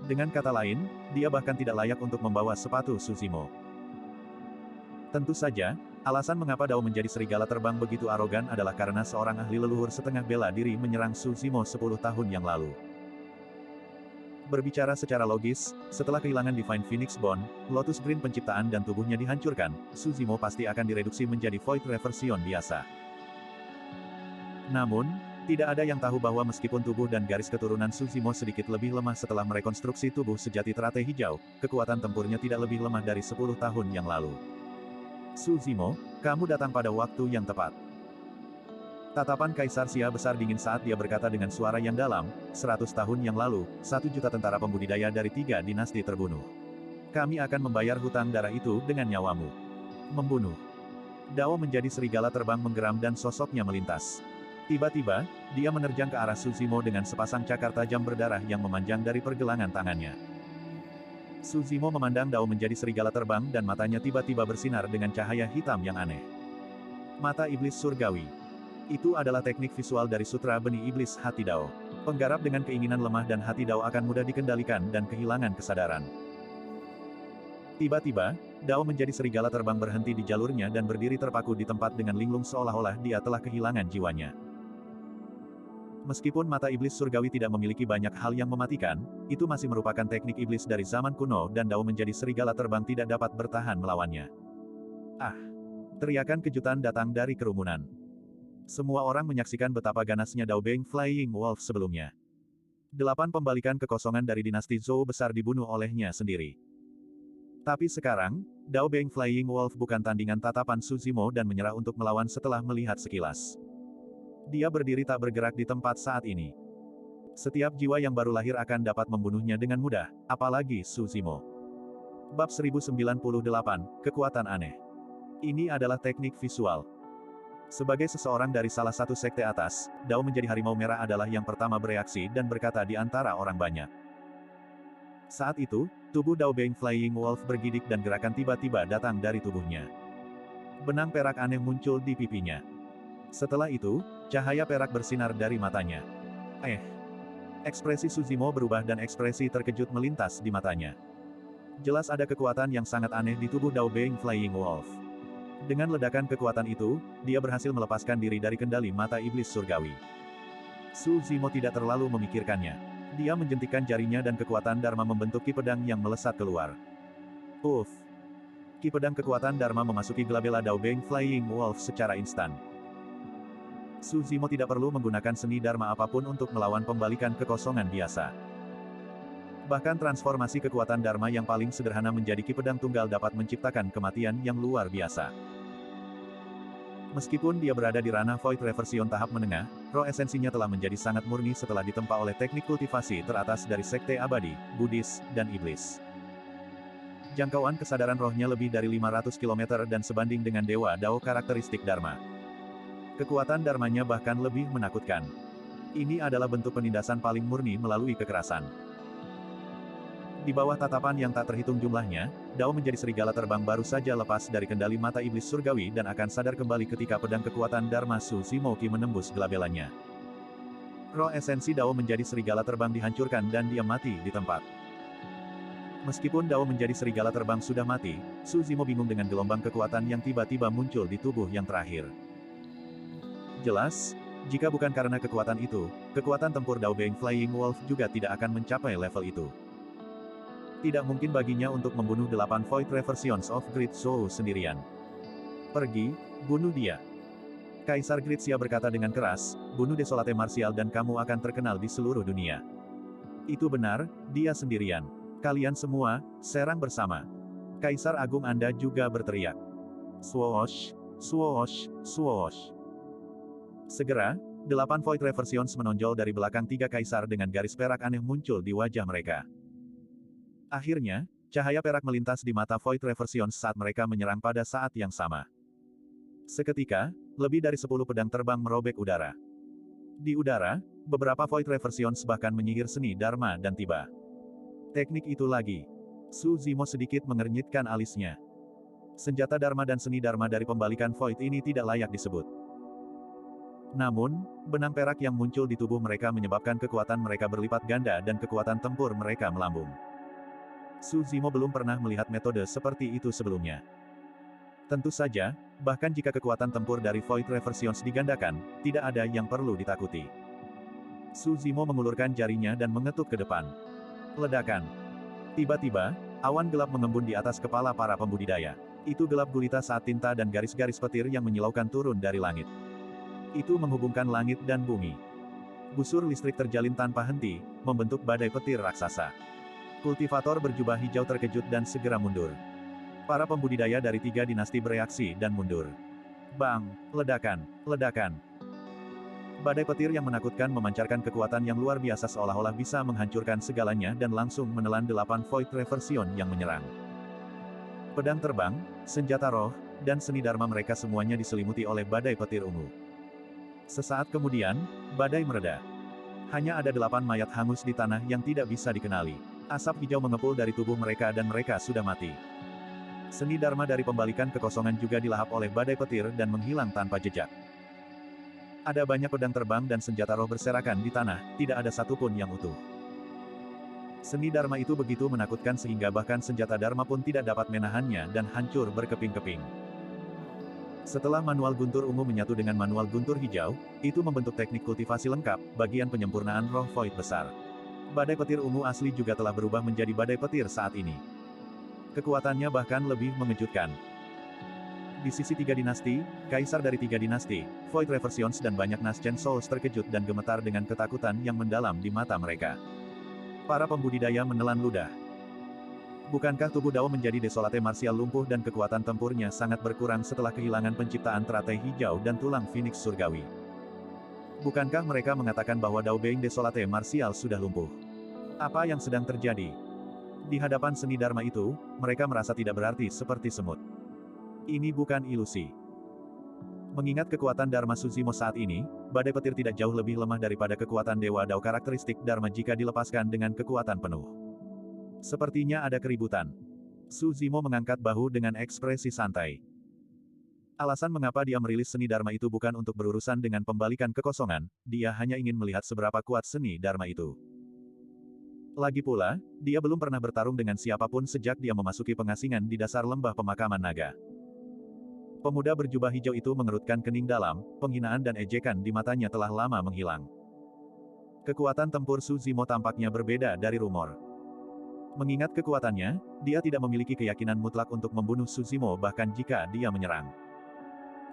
Dengan kata lain, dia bahkan tidak layak untuk membawa sepatu Suzimo. Tentu saja, alasan mengapa Dao menjadi serigala terbang begitu arogan adalah karena seorang ahli leluhur setengah bela diri menyerang Suzimo 10 tahun yang lalu. Berbicara secara logis, setelah kehilangan Divine Phoenix Bone, Lotus Green penciptaan dan tubuhnya dihancurkan, Suzimo pasti akan direduksi menjadi Void Reversion biasa. Namun, tidak ada yang tahu bahwa meskipun tubuh dan garis keturunan Suzimo sedikit lebih lemah setelah merekonstruksi tubuh sejati teratai hijau, kekuatan tempurnya tidak lebih lemah dari 10 tahun yang lalu. Suzimo, kamu datang pada waktu yang tepat. Tatapan Kaisar Xia besar dingin saat dia berkata dengan suara yang dalam, 100 tahun yang lalu, 1 juta tentara pembudidaya dari 3 dinasti terbunuh. Kami akan membayar hutang darah itu dengan nyawamu. Membunuh. Dao menjadi serigala terbang menggeram dan sosoknya melintas. Tiba-tiba, dia menerjang ke arah Suzimo dengan sepasang cakar tajam berdarah yang memanjang dari pergelangan tangannya. Suzimo memandang Dao menjadi serigala terbang dan matanya tiba-tiba bersinar dengan cahaya hitam yang aneh. Mata iblis surgawi. Itu adalah teknik visual dari sutra benih iblis hati Dao. Penggarap dengan keinginan lemah dan hati Dao akan mudah dikendalikan dan kehilangan kesadaran. Tiba-tiba, Dao menjadi serigala terbang berhenti di jalurnya dan berdiri terpaku di tempat dengan linglung seolah-olah dia telah kehilangan jiwanya. Meskipun mata iblis surgawi tidak memiliki banyak hal yang mematikan, itu masih merupakan teknik iblis dari zaman kuno dan Dao menjadi serigala terbang tidak dapat bertahan melawannya. Ah! Teriakan kejutan datang dari kerumunan. Semua orang menyaksikan betapa ganasnya Dao Beng Flying Wolf sebelumnya. 8 pembalikan kekosongan dari dinasti Zhou besar dibunuh olehnya sendiri. Tapi sekarang, Dao Beng Flying Wolf bukan tandingan tatapan Suzimo dan menyerah untuk melawan setelah melihat sekilas. Dia berdiri tak bergerak di tempat saat ini. Setiap jiwa yang baru lahir akan dapat membunuhnya dengan mudah, apalagi Suzimo. Bab 1098, Kekuatan Aneh. Ini adalah teknik visual. Sebagai seseorang dari salah satu sekte atas, Dao menjadi harimau merah adalah yang pertama bereaksi dan berkata di antara orang banyak. Saat itu, tubuh Dao Beng Flying Wolf bergidik dan gerakan tiba-tiba datang dari tubuhnya. Benang perak aneh muncul di pipinya. Setelah itu, cahaya perak bersinar dari matanya. Ekspresi Suzimo berubah dan ekspresi terkejut melintas di matanya. Jelas ada kekuatan yang sangat aneh di tubuh Dao Beng Flying Wolf. Dengan ledakan kekuatan itu, dia berhasil melepaskan diri dari kendali mata iblis surgawi. Suzimo tidak terlalu memikirkannya. Dia menjentikkan jarinya dan kekuatan Dharma membentuk ki pedang yang melesat keluar. Uff! Ki pedang kekuatan Dharma memasuki glabella Dao Beng Flying Wolf secara instan. Suzimo tidak perlu menggunakan seni Dharma apapun untuk melawan pembalikan kekosongan biasa. Bahkan transformasi kekuatan Dharma yang paling sederhana menjadi ki pedang tunggal dapat menciptakan kematian yang luar biasa. Meskipun dia berada di ranah Void Reversion tahap menengah, roh esensinya telah menjadi sangat murni setelah ditempa oleh teknik kultivasi teratas dari Sekte Abadi, Buddhis, dan Iblis. Jangkauan kesadaran rohnya lebih dari 500 km dan sebanding dengan Dewa Dao karakteristik Dharma. Kekuatan Dharmanya bahkan lebih menakutkan. Ini adalah bentuk penindasan paling murni melalui kekerasan. Di bawah tatapan yang tak terhitung jumlahnya, Dao menjadi serigala terbang baru saja lepas dari kendali mata iblis surgawi dan akan sadar kembali ketika pedang kekuatan Dharma Suzimo Ki menembus glabellanya. Roh esensi Dao menjadi serigala terbang dihancurkan dan dia mati di tempat. Meskipun Dao menjadi serigala terbang sudah mati, Suzimo bingung dengan gelombang kekuatan yang tiba-tiba muncul di tubuh yang terakhir. Jelas, jika bukan karena kekuatan itu, kekuatan tempur Dao Beng Flying Wolf juga tidak akan mencapai level itu. Tidak mungkin baginya untuk membunuh 8 Void Reversions of Great Zhou sendirian. Pergi, bunuh dia. Kaisar Great Xia berkata dengan keras, bunuh Desolate Martial dan kamu akan terkenal di seluruh dunia. Itu benar, dia sendirian. Kalian semua, serang bersama. Kaisar Agung Anda juga berteriak. Swoosh, swoosh, swoosh. Segera, 8 Void Reversions menonjol dari belakang 3 kaisar dengan garis perak aneh muncul di wajah mereka. Akhirnya, cahaya perak melintas di mata Void Reversions saat mereka menyerang pada saat yang sama. Seketika, lebih dari 10 pedang terbang merobek udara. Di udara, beberapa Void Reversions bahkan menyihir seni Dharma dan tiba. Teknik itu lagi. Suzimo sedikit mengernyitkan alisnya. Senjata Dharma dan seni Dharma dari pembalikan Void ini tidak layak disebut. Namun, benang perak yang muncul di tubuh mereka menyebabkan kekuatan mereka berlipat ganda dan kekuatan tempur mereka melambung. Su Zimo belum pernah melihat metode seperti itu sebelumnya. Tentu saja, bahkan jika kekuatan tempur dari Void Reversions digandakan, tidak ada yang perlu ditakuti. Su Zimo mengulurkan jarinya dan mengetuk ke depan. Ledakan. Tiba-tiba, awan gelap mengembun di atas kepala para pembudidaya. Itu gelap gulita saat tinta dan garis-garis petir yang menyilaukan turun dari langit. Itu menghubungkan langit dan bumi. Busur listrik terjalin tanpa henti, membentuk badai petir raksasa. Kultivator berjubah hijau terkejut dan segera mundur. Para pembudidaya dari 3 dinasti bereaksi dan mundur. Bang! Ledakan! Ledakan! Badai petir yang menakutkan memancarkan kekuatan yang luar biasa seolah-olah bisa menghancurkan segalanya dan langsung menelan 8 Void Reversion yang menyerang. Pedang terbang, senjata roh, dan seni dharma mereka semuanya diselimuti oleh badai petir ungu. Sesaat kemudian, badai mereda. Hanya ada 8 mayat hangus di tanah yang tidak bisa dikenali. Asap hijau mengepul dari tubuh mereka dan mereka sudah mati. Seni dharma dari pembalikan kekosongan juga dilahap oleh badai petir dan menghilang tanpa jejak. Ada banyak pedang terbang dan senjata roh berserakan di tanah, tidak ada satupun yang utuh. Seni dharma itu begitu menakutkan sehingga bahkan senjata dharma pun tidak dapat menahannya dan hancur berkeping-keping. Setelah manual guntur ungu menyatu dengan manual guntur hijau, itu membentuk teknik kultivasi lengkap, bagian penyempurnaan roh void besar. Badai petir ungu asli juga telah berubah menjadi badai petir saat ini. Kekuatannya bahkan lebih mengejutkan. Di sisi 3 dinasti, kaisar dari 3 dinasti, Void Reversions dan banyak Nascent Souls terkejut dan gemetar dengan ketakutan yang mendalam di mata mereka. Para pembudidaya menelan ludah. Bukankah tubuh Dao menjadi desolate marsial lumpuh dan kekuatan tempurnya sangat berkurang setelah kehilangan penciptaan teratai hijau dan tulang Phoenix surgawi? Bukankah mereka mengatakan bahwa Dao Being desolate marsial sudah lumpuh? Apa yang sedang terjadi? Di hadapan seni dharma itu, mereka merasa tidak berarti seperti semut. Ini bukan ilusi. Mengingat kekuatan Dharma Su Zimo saat ini, badai petir tidak jauh lebih lemah daripada kekuatan Dewa Dao karakteristik Dharma jika dilepaskan dengan kekuatan penuh. Sepertinya ada keributan. Su Zimo mengangkat bahu dengan ekspresi santai. Alasan mengapa dia merilis seni dharma itu bukan untuk berurusan dengan pembalikan kekosongan, dia hanya ingin melihat seberapa kuat seni dharma itu. Lagi pula, dia belum pernah bertarung dengan siapapun sejak dia memasuki pengasingan di dasar lembah pemakaman naga. Pemuda berjubah hijau itu mengerutkan kening dalam, penghinaan dan ejekan di matanya telah lama menghilang. Kekuatan tempur Su Zimo tampaknya berbeda dari rumor. Mengingat kekuatannya, dia tidak memiliki keyakinan mutlak untuk membunuh Su Zimo bahkan jika dia menyerang.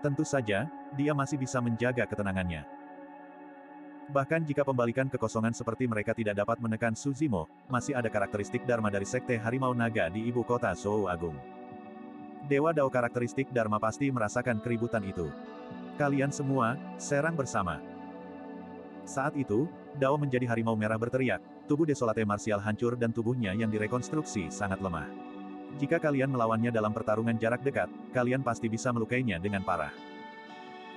Tentu saja, dia masih bisa menjaga ketenangannya. Bahkan jika pembalikan kekosongan seperti mereka tidak dapat menekan Su Zimo, masih ada karakteristik Dharma dari Sekte Harimau Naga di ibu kota Zhou Agung. Dewa Dao karakteristik Dharma pasti merasakan keributan itu. Kalian semua, serang bersama. Saat itu, Dao menjadi harimau merah berteriak, tubuh desolate marsial hancur dan tubuhnya yang direkonstruksi sangat lemah. Jika kalian melawannya dalam pertarungan jarak dekat, kalian pasti bisa melukainya dengan parah.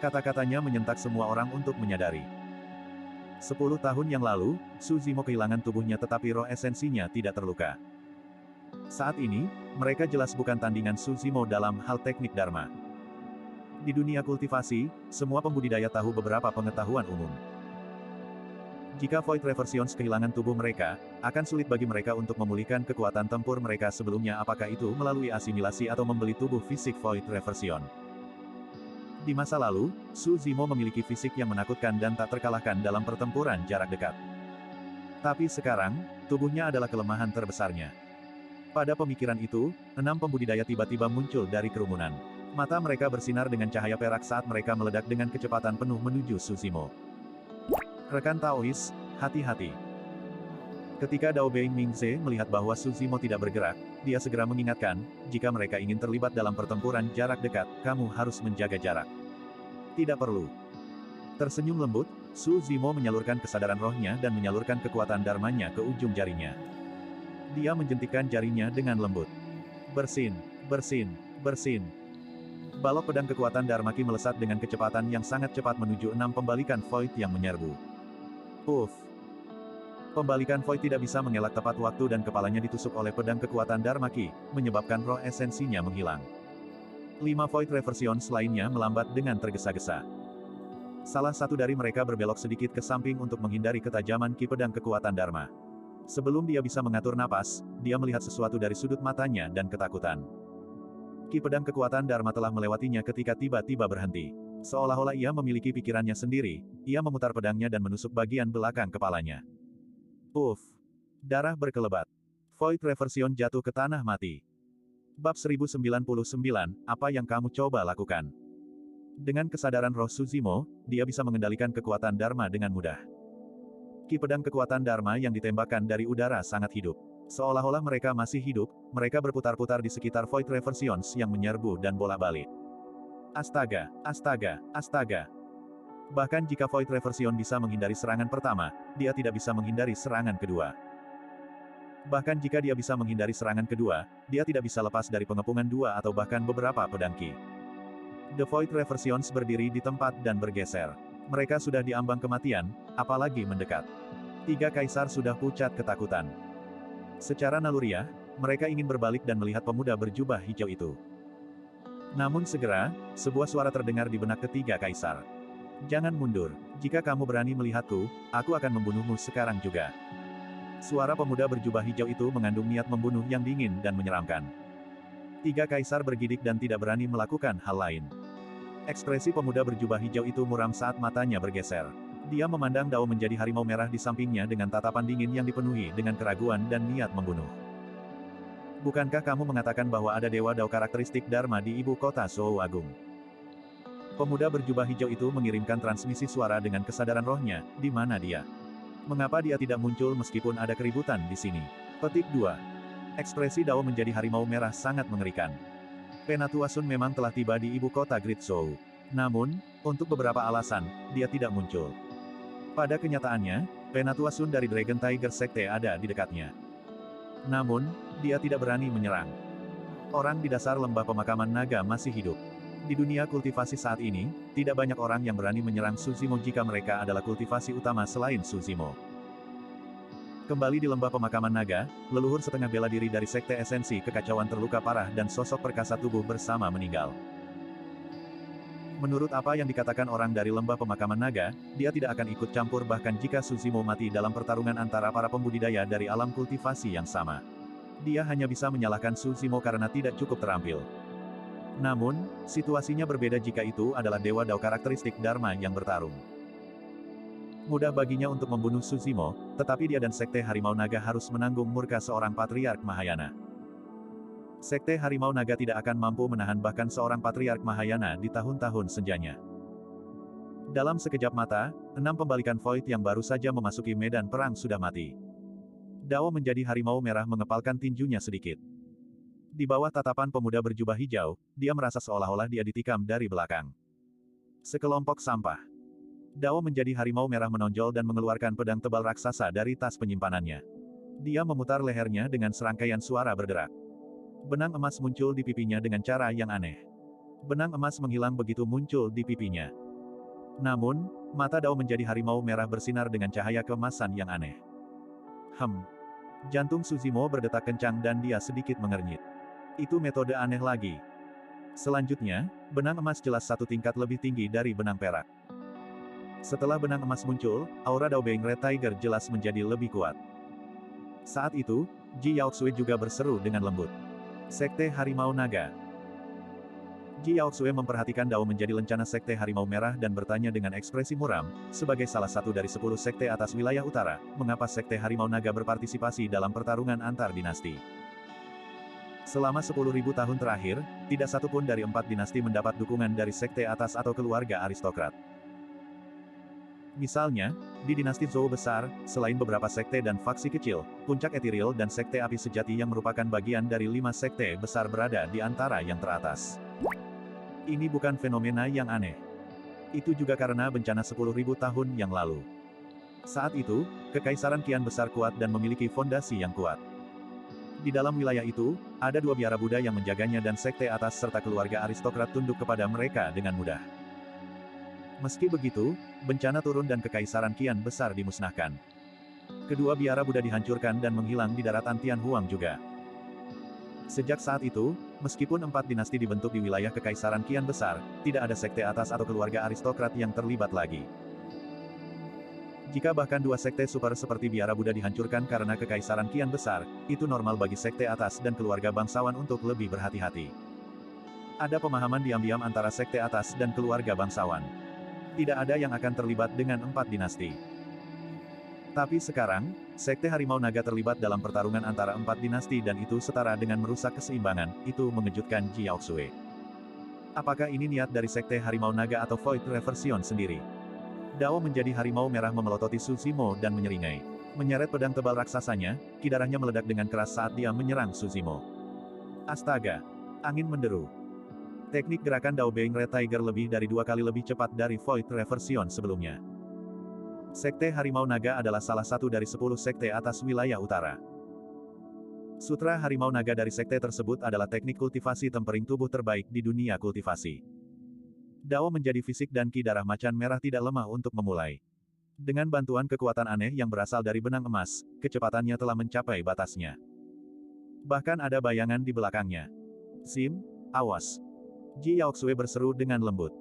Kata-katanya menyentak semua orang untuk menyadari. 10 tahun yang lalu, Su Zimo kehilangan tubuhnya tetapi roh esensinya tidak terluka. Saat ini, mereka jelas bukan tandingan Su Zimo dalam hal teknik Dharma. Di dunia kultivasi, semua pembudidaya tahu beberapa pengetahuan umum. Jika Void Reversions kehilangan tubuh mereka, akan sulit bagi mereka untuk memulihkan kekuatan tempur mereka sebelumnya apakah itu melalui asimilasi atau membeli tubuh fisik Void Reversion. Di masa lalu, Su Zimo memiliki fisik yang menakutkan dan tak terkalahkan dalam pertempuran jarak dekat. Tapi sekarang, tubuhnya adalah kelemahan terbesarnya. Pada pemikiran itu, 6 pembudidaya tiba-tiba muncul dari kerumunan. Mata mereka bersinar dengan cahaya perak saat mereka meledak dengan kecepatan penuh menuju Su Zimo. Rekan Taois, hati-hati. Ketika Dao Being Mingze melihat bahwa Su Zimo tidak bergerak, dia segera mengingatkan, jika mereka ingin terlibat dalam pertempuran jarak dekat, kamu harus menjaga jarak. Tidak perlu. Tersenyum lembut, Su Zimo menyalurkan kesadaran rohnya dan menyalurkan kekuatan dharmanya ke ujung jarinya. Dia menjentikkan jarinya dengan lembut. Bersin, bersin, bersin. Balok pedang kekuatan Dharmaki melesat dengan kecepatan yang sangat cepat menuju 6 pembalikan Void yang menyerbu. Uff. Pembalikan Void tidak bisa mengelak tepat waktu dan kepalanya ditusuk oleh pedang kekuatan Dharmaki, menyebabkan roh esensinya menghilang. 5 Void Reversions lainnya melambat dengan tergesa-gesa. Salah satu dari mereka berbelok sedikit ke samping untuk menghindari ketajaman ki pedang kekuatan Dharma. Sebelum dia bisa mengatur napas, dia melihat sesuatu dari sudut matanya dan ketakutan. Ki pedang kekuatan Dharma telah melewatinya ketika tiba-tiba berhenti. Seolah-olah ia memiliki pikirannya sendiri, ia memutar pedangnya dan menusuk bagian belakang kepalanya. Uff! Darah berkelebat. Void Reversion jatuh ke tanah mati. Bab 1099, apa yang kamu coba lakukan? Dengan kesadaran roh Suzimo, dia bisa mengendalikan kekuatan Dharma dengan mudah. Ki pedang kekuatan Dharma yang ditembakkan dari udara sangat hidup. Seolah-olah mereka masih hidup, mereka berputar-putar di sekitar Void Reversions yang menyerbu dan bolak-balik. Astaga, astaga, astaga. Bahkan jika Void Reversion bisa menghindari serangan pertama, dia tidak bisa menghindari serangan kedua. Bahkan jika dia bisa menghindari serangan kedua, dia tidak bisa lepas dari pengepungan dua atau bahkan beberapa pedang ki. The Void Reversions berdiri di tempat dan bergeser. Mereka sudah diambang kematian, apalagi mendekat. Tiga kaisar sudah pucat ketakutan. Secara naluriah, mereka ingin berbalik dan melihat pemuda berjubah hijau itu. Namun segera, sebuah suara terdengar di benak ketiga kaisar. Jangan mundur. Jika kamu berani melihatku, aku akan membunuhmu sekarang juga. Suara pemuda berjubah hijau itu mengandung niat membunuh yang dingin dan menyeramkan. Tiga kaisar bergidik dan tidak berani melakukan hal lain. Ekspresi pemuda berjubah hijau itu muram saat matanya bergeser. Dia memandang Dao menjadi harimau merah di sampingnya dengan tatapan dingin yang dipenuhi dengan keraguan dan niat membunuh. Bukankah kamu mengatakan bahwa ada dewa Dao karakteristik Dharma di ibu kota Zhou Agung? Pemuda berjubah hijau itu mengirimkan transmisi suara dengan kesadaran rohnya, di mana dia? Mengapa dia tidak muncul meskipun ada keributan di sini? Petik 2. Ekspresi Dao menjadi harimau merah sangat mengerikan. Penatua Sun memang telah tiba di ibu kota Great Zhou. Namun, untuk beberapa alasan, dia tidak muncul. Pada kenyataannya, Penatua Sun dari Dragon Tiger Sekte ada di dekatnya. Namun, dia tidak berani menyerang. Orang di dasar lembah pemakaman naga masih hidup. Di dunia kultivasi saat ini, tidak banyak orang yang berani menyerang Suzimo jika mereka adalah kultivasi utama selain Suzimo. Kembali di lembah pemakaman naga, leluhur setengah bela diri dari Sekte Esensi Kekacauan terluka parah dan sosok perkasa tubuh bersama meninggal. Menurut apa yang dikatakan orang dari lembah pemakaman naga, dia tidak akan ikut campur bahkan jika Suzimo mati dalam pertarungan antara para pembudidaya dari alam kultivasi yang sama. Dia hanya bisa menyalahkan Suzimo karena tidak cukup terampil. Namun, situasinya berbeda jika itu adalah dewa Dao karakteristik Dharma yang bertarung. Mudah baginya untuk membunuh Suzimo, tetapi dia dan Sekte Harimau Naga harus menanggung murka seorang Patriark Mahayana. Sekte Harimau Naga tidak akan mampu menahan bahkan seorang Patriark Mahayana di tahun-tahun senjanya. Dalam sekejap mata, 6 pembalikan Void yang baru saja memasuki medan perang sudah mati. Dao menjadi harimau merah mengepalkan tinjunya sedikit. Di bawah tatapan pemuda berjubah hijau, dia merasa seolah-olah dia ditikam dari belakang. Sekelompok sampah. Dao menjadi harimau merah menonjol dan mengeluarkan pedang tebal raksasa dari tas penyimpanannya. Dia memutar lehernya dengan serangkaian suara berderak. Benang emas muncul di pipinya dengan cara yang aneh. Benang emas menghilang begitu muncul di pipinya. Namun, mata Dao menjadi harimau merah bersinar dengan cahaya keemasan yang aneh. Jantung Suzimo berdetak kencang dan dia sedikit mengernyit. Itu metode aneh lagi. Selanjutnya, benang emas jelas satu tingkat lebih tinggi dari benang perak. Setelah benang emas muncul, aura Dao Being Red Tiger jelas menjadi lebih kuat. Saat itu, Ji Yaoxue juga berseru dengan lembut. Sekte Harimau Naga. Ji Yaoxue memperhatikan Dao menjadi lencana Sekte Harimau Merah dan bertanya dengan ekspresi muram, sebagai salah satu dari 10 sekte atas wilayah utara, mengapa Sekte Harimau Naga berpartisipasi dalam pertarungan antar dinasti. Selama 10.000 tahun terakhir, tidak satu pun dari 4 dinasti mendapat dukungan dari sekte atas atau keluarga aristokrat. Misalnya, di dinasti Zhou besar, selain beberapa sekte dan faksi kecil, puncak etiril dan sekte api sejati yang merupakan bagian dari 5 sekte besar berada di antara yang teratas. Ini bukan fenomena yang aneh. Itu juga karena bencana 10.000 tahun yang lalu. Saat itu, Kekaisaran kian besar kuat dan memiliki fondasi yang kuat. Di dalam wilayah itu, ada 2 biara Buddha yang menjaganya dan sekte atas serta keluarga aristokrat tunduk kepada mereka dengan mudah. Meski begitu, bencana turun dan kekaisaran kian besar dimusnahkan. Kedua biara Buddha dihancurkan dan menghilang di daratan Tianhuang juga. Sejak saat itu, Meskipun 4 dinasti dibentuk di wilayah Kekaisaran Qian besar, tidak ada sekte atas atau keluarga aristokrat yang terlibat lagi. Jika bahkan 2 sekte super seperti biara Buddha dihancurkan karena Kekaisaran Qian besar, itu normal bagi sekte atas dan keluarga bangsawan untuk lebih berhati-hati. Ada pemahaman diam-diam antara sekte atas dan keluarga bangsawan. Tidak ada yang akan terlibat dengan 4 dinasti. Tapi sekarang, sekte Harimau Naga terlibat dalam pertarungan antara 4 dinasti dan itu setara dengan merusak keseimbangan, itu mengejutkan Ji Yaoxue. Apakah ini niat dari sekte Harimau Naga atau Void Reversion sendiri? Dao menjadi harimau merah memelototi Su Zimo dan menyeringai. Menyeret pedang tebal raksasanya, ki darahnya meledak dengan keras saat dia menyerang Su Zimo. Astaga! Angin menderu. Teknik gerakan Dao Being Red Tiger lebih dari 2 kali lebih cepat dari Void Reversion sebelumnya. Sekte Harimau Naga adalah salah satu dari 10 sekte atas wilayah utara. Sutra Harimau Naga dari sekte tersebut adalah teknik kultivasi tempering tubuh terbaik di dunia kultivasi. Dao menjadi fisik dan ki darah macan merah tidak lemah untuk memulai. Dengan bantuan kekuatan aneh yang berasal dari benang emas, kecepatannya telah mencapai batasnya. Bahkan ada bayangan di belakangnya. Sim, awas. Ji Yaoxue berseru dengan lembut.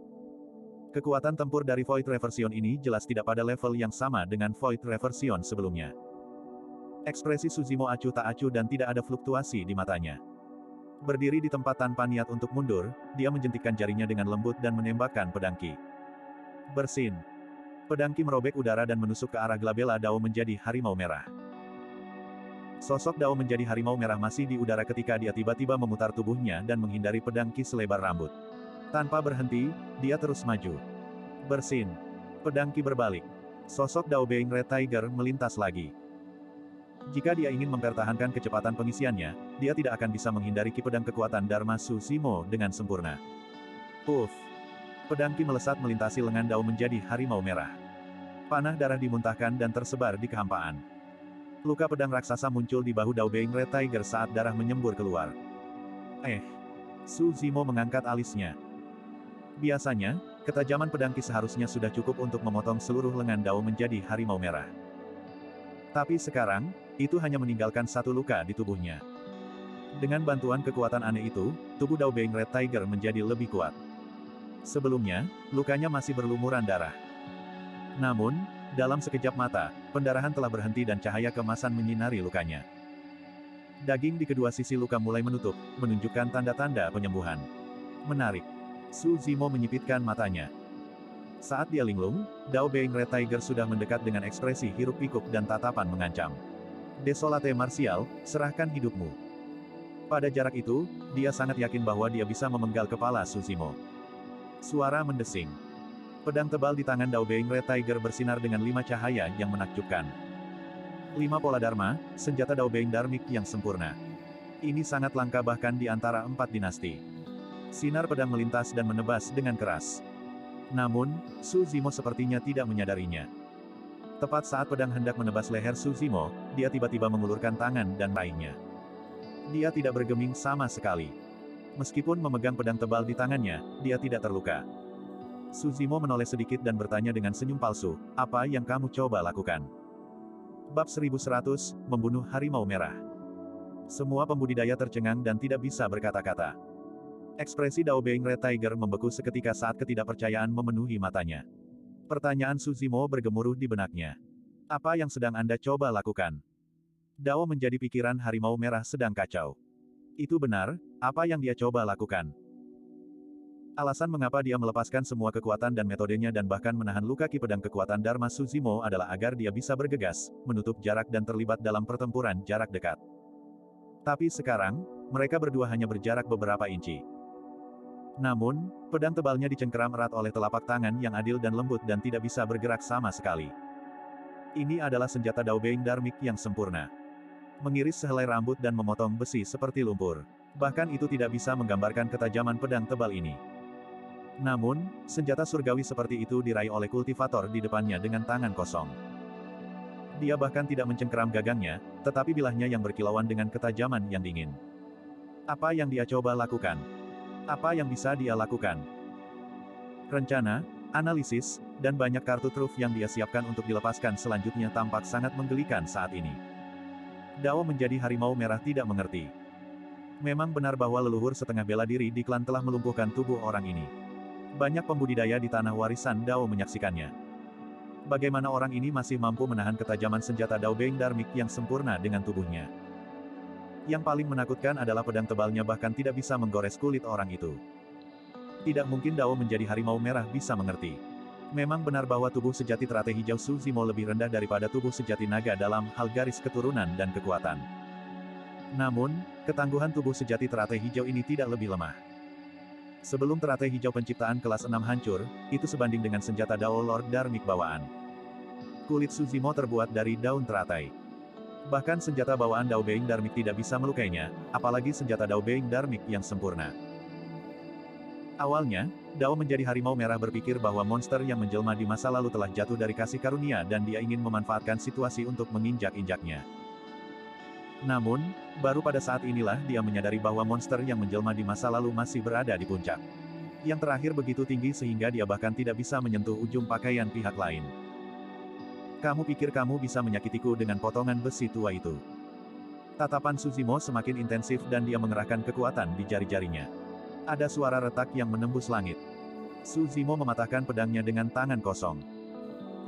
Kekuatan tempur dari Void Reversion ini jelas tidak pada level yang sama dengan Void Reversion sebelumnya. Ekspresi Su Zimo acuh tak acuh dan tidak ada fluktuasi di matanya. Berdiri di tempat tanpa niat untuk mundur, dia menjentikkan jarinya dengan lembut dan menembakkan pedang ki. Bersin. Pedang ki merobek udara dan menusuk ke arah Glabella Dao menjadi harimau merah. Sosok Dao menjadi harimau merah masih di udara ketika dia tiba-tiba memutar tubuhnya dan menghindari pedang ki selebar rambut. Tanpa berhenti, dia terus maju. Bersin. Pedang ki berbalik. Sosok Dao Being Red Tiger melintas lagi. Jika dia ingin mempertahankan kecepatan pengisiannya, dia tidak akan bisa menghindari ki pedang kekuatan Dharma Su Zimo dengan sempurna. Puff. Pedang ki melesat melintasi lengan Dao menjadi harimau merah. Panah darah dimuntahkan dan tersebar di kehampaan. Luka pedang raksasa muncul di bahu Dao Being Red Tiger saat darah menyembur keluar. Su Zimo mengangkat alisnya. Biasanya, ketajaman pedang ki seharusnya sudah cukup untuk memotong seluruh lengan Dao menjadi harimau merah. Tapi sekarang, itu hanya meninggalkan 1 luka di tubuhnya. Dengan bantuan kekuatan aneh itu, tubuh Dao Being Red Tiger menjadi lebih kuat. Sebelumnya, lukanya masih berlumuran darah. Namun, dalam sekejap mata, pendarahan telah berhenti dan cahaya keemasan menyinari lukanya. Daging di kedua sisi luka mulai menutup, menunjukkan tanda-tanda penyembuhan. Menarik. Su Zimo menyipitkan matanya. Saat dia linglung, Dao Being Red Tiger sudah mendekat dengan ekspresi hiruk-pikuk dan tatapan mengancam. Desolate Martial, serahkan hidupmu. Pada jarak itu, dia sangat yakin bahwa dia bisa memenggal kepala Su Zimo. Suara mendesing. Pedang tebal di tangan Dao Being Red Tiger bersinar dengan 5 cahaya yang menakjubkan. 5 pola Dharma, senjata Dao Being Dharmic yang sempurna. Ini sangat langka bahkan di antara 4 dinasti. Sinar pedang melintas dan menebas dengan keras. Namun, Su Zimo sepertinya tidak menyadarinya. Tepat saat pedang hendak menebas leher Su Zimo, dia tiba-tiba mengulurkan tangan dan meraihnya. Dia tidak bergeming sama sekali. Meskipun memegang pedang tebal di tangannya, dia tidak terluka. Su Zimo menoleh sedikit dan bertanya dengan senyum palsu, apa yang kamu coba lakukan? Bab 1100, Membunuh Harimau Merah. Semua pembudidaya tercengang dan tidak bisa berkata-kata. Ekspresi Dao Being Red Tiger membeku seketika saat ketidakpercayaan memenuhi matanya. Pertanyaan Su Zimo bergemuruh di benaknya. Apa yang sedang Anda coba lakukan? Dao menjadi pikiran harimau merah sedang kacau. Itu benar, apa yang dia coba lakukan? Alasan mengapa dia melepaskan semua kekuatan dan metodenya dan bahkan menahan luka ki pedang kekuatan Dharma Su Zimo adalah agar dia bisa bergegas, menutup jarak dan terlibat dalam pertempuran jarak dekat. Tapi sekarang, mereka berdua hanya berjarak beberapa inci. Namun, pedang tebalnya dicengkeram erat oleh telapak tangan yang adil dan lembut dan tidak bisa bergerak sama sekali. Ini adalah senjata Dao Being Dharmic yang sempurna. Mengiris sehelai rambut dan memotong besi seperti lumpur. Bahkan itu tidak bisa menggambarkan ketajaman pedang tebal ini. Namun, senjata surgawi seperti itu diraih oleh kultivator di depannya dengan tangan kosong. Dia bahkan tidak mencengkeram gagangnya, tetapi bilahnya yang berkilauan dengan ketajaman yang dingin. Apa yang dia coba lakukan? Apa yang bisa dia lakukan? Rencana, analisis, dan banyak kartu truf yang dia siapkan untuk dilepaskan selanjutnya tampak sangat menggelikan saat ini. Dao menjadi harimau merah tidak mengerti. Memang benar bahwa leluhur setengah bela diri di klan telah melumpuhkan tubuh orang ini. Banyak pembudidaya di tanah warisan Dao menyaksikannya. Bagaimana orang ini masih mampu menahan ketajaman senjata Dao Beng Dharmic yang sempurna dengan tubuhnya. Yang paling menakutkan adalah pedang tebalnya bahkan tidak bisa menggores kulit orang itu. Tidak mungkin Dao menjadi harimau merah bisa mengerti. Memang benar bahwa tubuh sejati teratai hijau Su Zimo lebih rendah daripada tubuh sejati naga dalam hal garis keturunan dan kekuatan. Namun, ketangguhan tubuh sejati teratai hijau ini tidak lebih lemah. Sebelum teratai hijau penciptaan kelas 6 hancur, itu sebanding dengan senjata Dao Lord Dharmic bawaan. Kulit Su Zimo terbuat dari daun teratai. Bahkan senjata bawaan Dao Beng Dharmic tidak bisa melukainya, apalagi senjata Dao Beng Dharmic yang sempurna. Awalnya, Dao menjadi harimau merah berpikir bahwa monster yang menjelma di masa lalu telah jatuh dari kasih karunia dan dia ingin memanfaatkan situasi untuk menginjak-injaknya. Namun, baru pada saat inilah dia menyadari bahwa monster yang menjelma di masa lalu masih berada di puncak. Yang terakhir begitu tinggi sehingga dia bahkan tidak bisa menyentuh ujung pakaian pihak lain. Kamu pikir kamu bisa menyakitiku dengan potongan besi tua itu? Tatapan Su Zimo semakin intensif dan dia mengerahkan kekuatan di jari-jarinya. Ada suara retak yang menembus langit. Su Zimo mematahkan pedangnya dengan tangan kosong.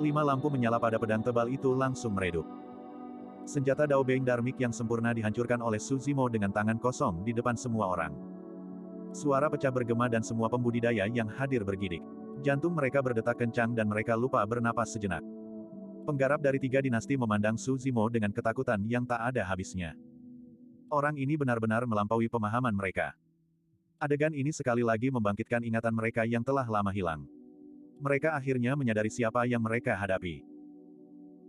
5 lampu menyala pada pedang tebal itu langsung meredup. Senjata Dao Beng Dharmic yang sempurna dihancurkan oleh Su Zimo dengan tangan kosong di depan semua orang. Suara pecah bergema dan semua pembudidaya yang hadir bergidik. Jantung mereka berdetak kencang dan mereka lupa bernapas sejenak. Penggarap dari 3 dinasti memandang Su Zimo dengan ketakutan yang tak ada habisnya. Orang ini benar-benar melampaui pemahaman mereka. Adegan ini sekali lagi membangkitkan ingatan mereka yang telah lama hilang. Mereka akhirnya menyadari siapa yang mereka hadapi.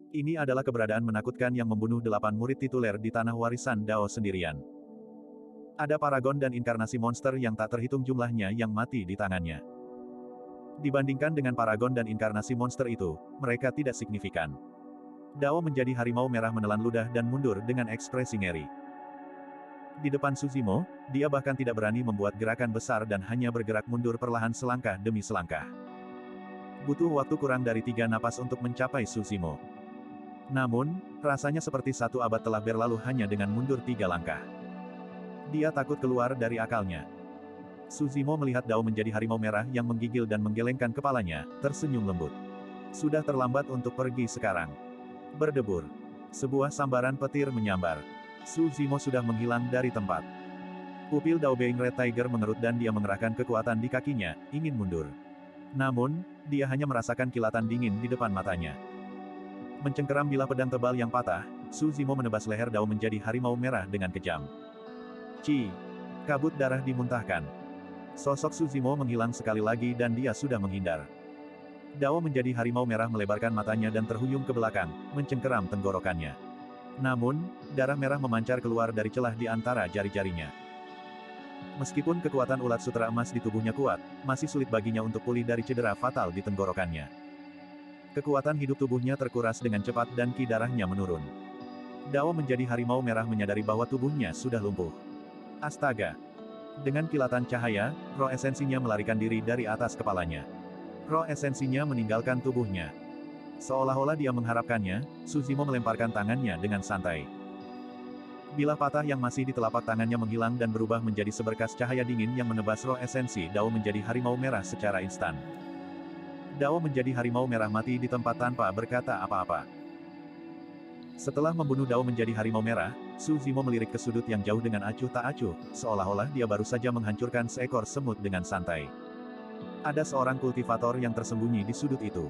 Ini adalah keberadaan menakutkan yang membunuh 8 murid tituler di tanah warisan Dao sendirian. Ada paragon dan inkarnasi monster yang tak terhitung jumlahnya yang mati di tangannya. Dibandingkan dengan paragon dan inkarnasi monster itu, mereka tidak signifikan. Dao menjadi harimau merah menelan ludah dan mundur dengan ekspresi ngeri. Di depan Su Zimo, dia bahkan tidak berani membuat gerakan besar dan hanya bergerak mundur perlahan selangkah demi selangkah. Butuh waktu kurang dari 3 napas untuk mencapai Su Zimo. Namun, rasanya seperti 1 abad telah berlalu hanya dengan mundur 3 langkah. Dia takut keluar dari akalnya. Su Zimo melihat Dao menjadi harimau merah yang menggigil dan menggelengkan kepalanya, tersenyum lembut. Sudah terlambat untuk pergi sekarang. Berdebur. Sebuah sambaran petir menyambar. Su Zimo sudah menghilang dari tempat. Pupil Dao Beng Red Tiger mengerut dan dia mengerahkan kekuatan di kakinya, ingin mundur. Namun, dia hanya merasakan kilatan dingin di depan matanya. Mencengkeram bilah pedang tebal yang patah, Su Zimo menebas leher Dao menjadi harimau merah dengan kejam. Ci! Kabut darah dimuntahkan. Sosok Su Zimo menghilang sekali lagi dan dia sudah menghindar. Dao menjadi harimau merah melebarkan matanya dan terhuyung ke belakang, mencengkeram tenggorokannya. Namun, darah merah memancar keluar dari celah di antara jari-jarinya. Meskipun kekuatan ulat sutra emas di tubuhnya kuat, masih sulit baginya untuk pulih dari cedera fatal di tenggorokannya. Kekuatan hidup tubuhnya terkuras dengan cepat dan ki darahnya menurun. Dao menjadi harimau merah menyadari bahwa tubuhnya sudah lumpuh. Astaga! Dengan kilatan cahaya, roh esensinya melarikan diri dari atas kepalanya. Roh esensinya meninggalkan tubuhnya. Seolah-olah dia mengharapkannya, Su Zimo melemparkan tangannya dengan santai. Bilah patah yang masih di telapak tangannya menghilang dan berubah menjadi seberkas cahaya dingin yang menebas roh esensi Dao menjadi harimau merah secara instan. Dao menjadi harimau merah mati di tempat tanpa berkata apa-apa. Setelah membunuh Dao menjadi harimau merah, Su Zimo melirik ke sudut yang jauh dengan acuh tak acuh, seolah-olah dia baru saja menghancurkan seekor semut dengan santai. Ada seorang kultivator yang tersembunyi di sudut itu.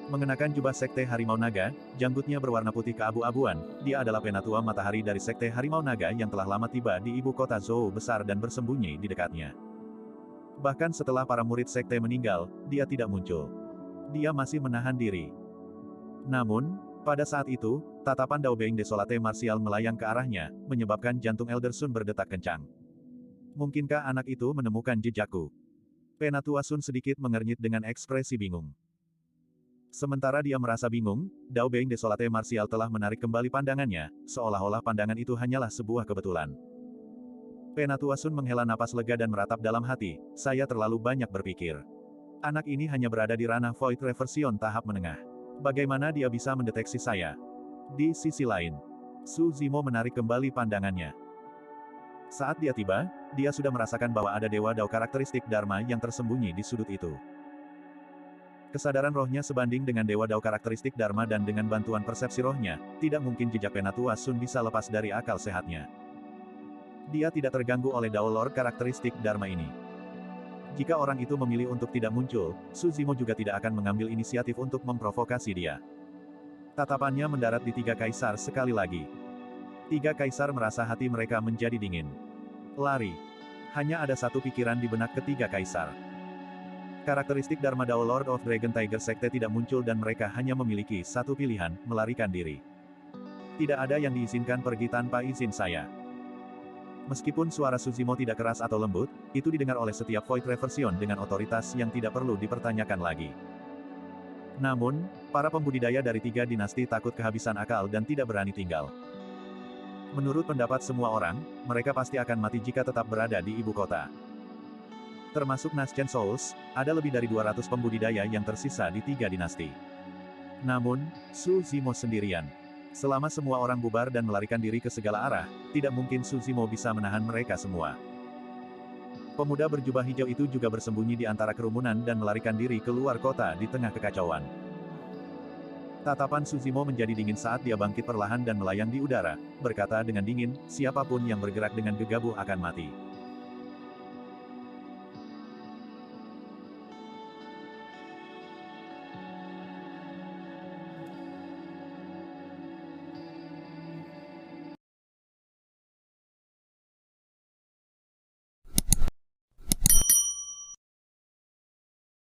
Mengenakan jubah Sekte Harimau Naga, janggutnya berwarna putih keabu-abuan, dia adalah penatua matahari dari Sekte Harimau Naga yang telah lama tiba di ibu kota Zhou besar dan bersembunyi di dekatnya. Bahkan setelah para murid Sekte meninggal, dia tidak muncul. Dia masih menahan diri. Namun, pada saat itu, tatapan Dao Beng Desolate Martial melayang ke arahnya, menyebabkan jantung Elder Sun berdetak kencang. Mungkinkah anak itu menemukan jejakku? Penatua Sun sedikit mengernyit dengan ekspresi bingung. Sementara dia merasa bingung, Dao Beng Desolate Martial telah menarik kembali pandangannya, seolah-olah pandangan itu hanyalah sebuah kebetulan. Penatua Sun menghela napas lega dan meratap dalam hati, saya terlalu banyak berpikir. Anak ini hanya berada di ranah Void Reversion tahap menengah. Bagaimana dia bisa mendeteksi saya? Di sisi lain, Su Zimo menarik kembali pandangannya. Saat dia tiba, dia sudah merasakan bahwa ada dewa Dao karakteristik Dharma yang tersembunyi di sudut itu. Kesadaran rohnya sebanding dengan dewa Dao karakteristik Dharma dan dengan bantuan persepsi rohnya, tidak mungkin jejak Penatua Sun bisa lepas dari akal sehatnya. Dia tidak terganggu oleh Dao Lord karakteristik Dharma ini. Jika orang itu memilih untuk tidak muncul, Su Zimo juga tidak akan mengambil inisiatif untuk memprovokasi dia. Tatapannya mendarat di tiga kaisar sekali lagi. Tiga kaisar merasa hati mereka menjadi dingin. Lari. Hanya ada satu pikiran di benak ketiga kaisar. Karakteristik Dharma Dao Lord of Dragon Tiger Sekte tidak muncul dan mereka hanya memiliki satu pilihan, melarikan diri. Tidak ada yang diizinkan pergi tanpa izin saya. Meskipun suara Su Zimo tidak keras atau lembut, itu didengar oleh setiap Void Reversion dengan otoritas yang tidak perlu dipertanyakan lagi. Namun, para pembudidaya dari tiga dinasti takut kehabisan akal dan tidak berani tinggal. Menurut pendapat semua orang, mereka pasti akan mati jika tetap berada di ibu kota. Termasuk Naschen Souls, ada lebih dari 200 pembudidaya yang tersisa di tiga dinasti. Namun, Su Zimo sendirian. Selama semua orang bubar dan melarikan diri ke segala arah, tidak mungkin Su Zimo bisa menahan mereka semua. Pemuda berjubah hijau itu juga bersembunyi di antara kerumunan dan melarikan diri keluar kota di tengah kekacauan. Tatapan Su Zimo menjadi dingin saat dia bangkit perlahan dan melayang di udara, berkata dengan dingin, siapapun yang bergerak dengan gegabah akan mati.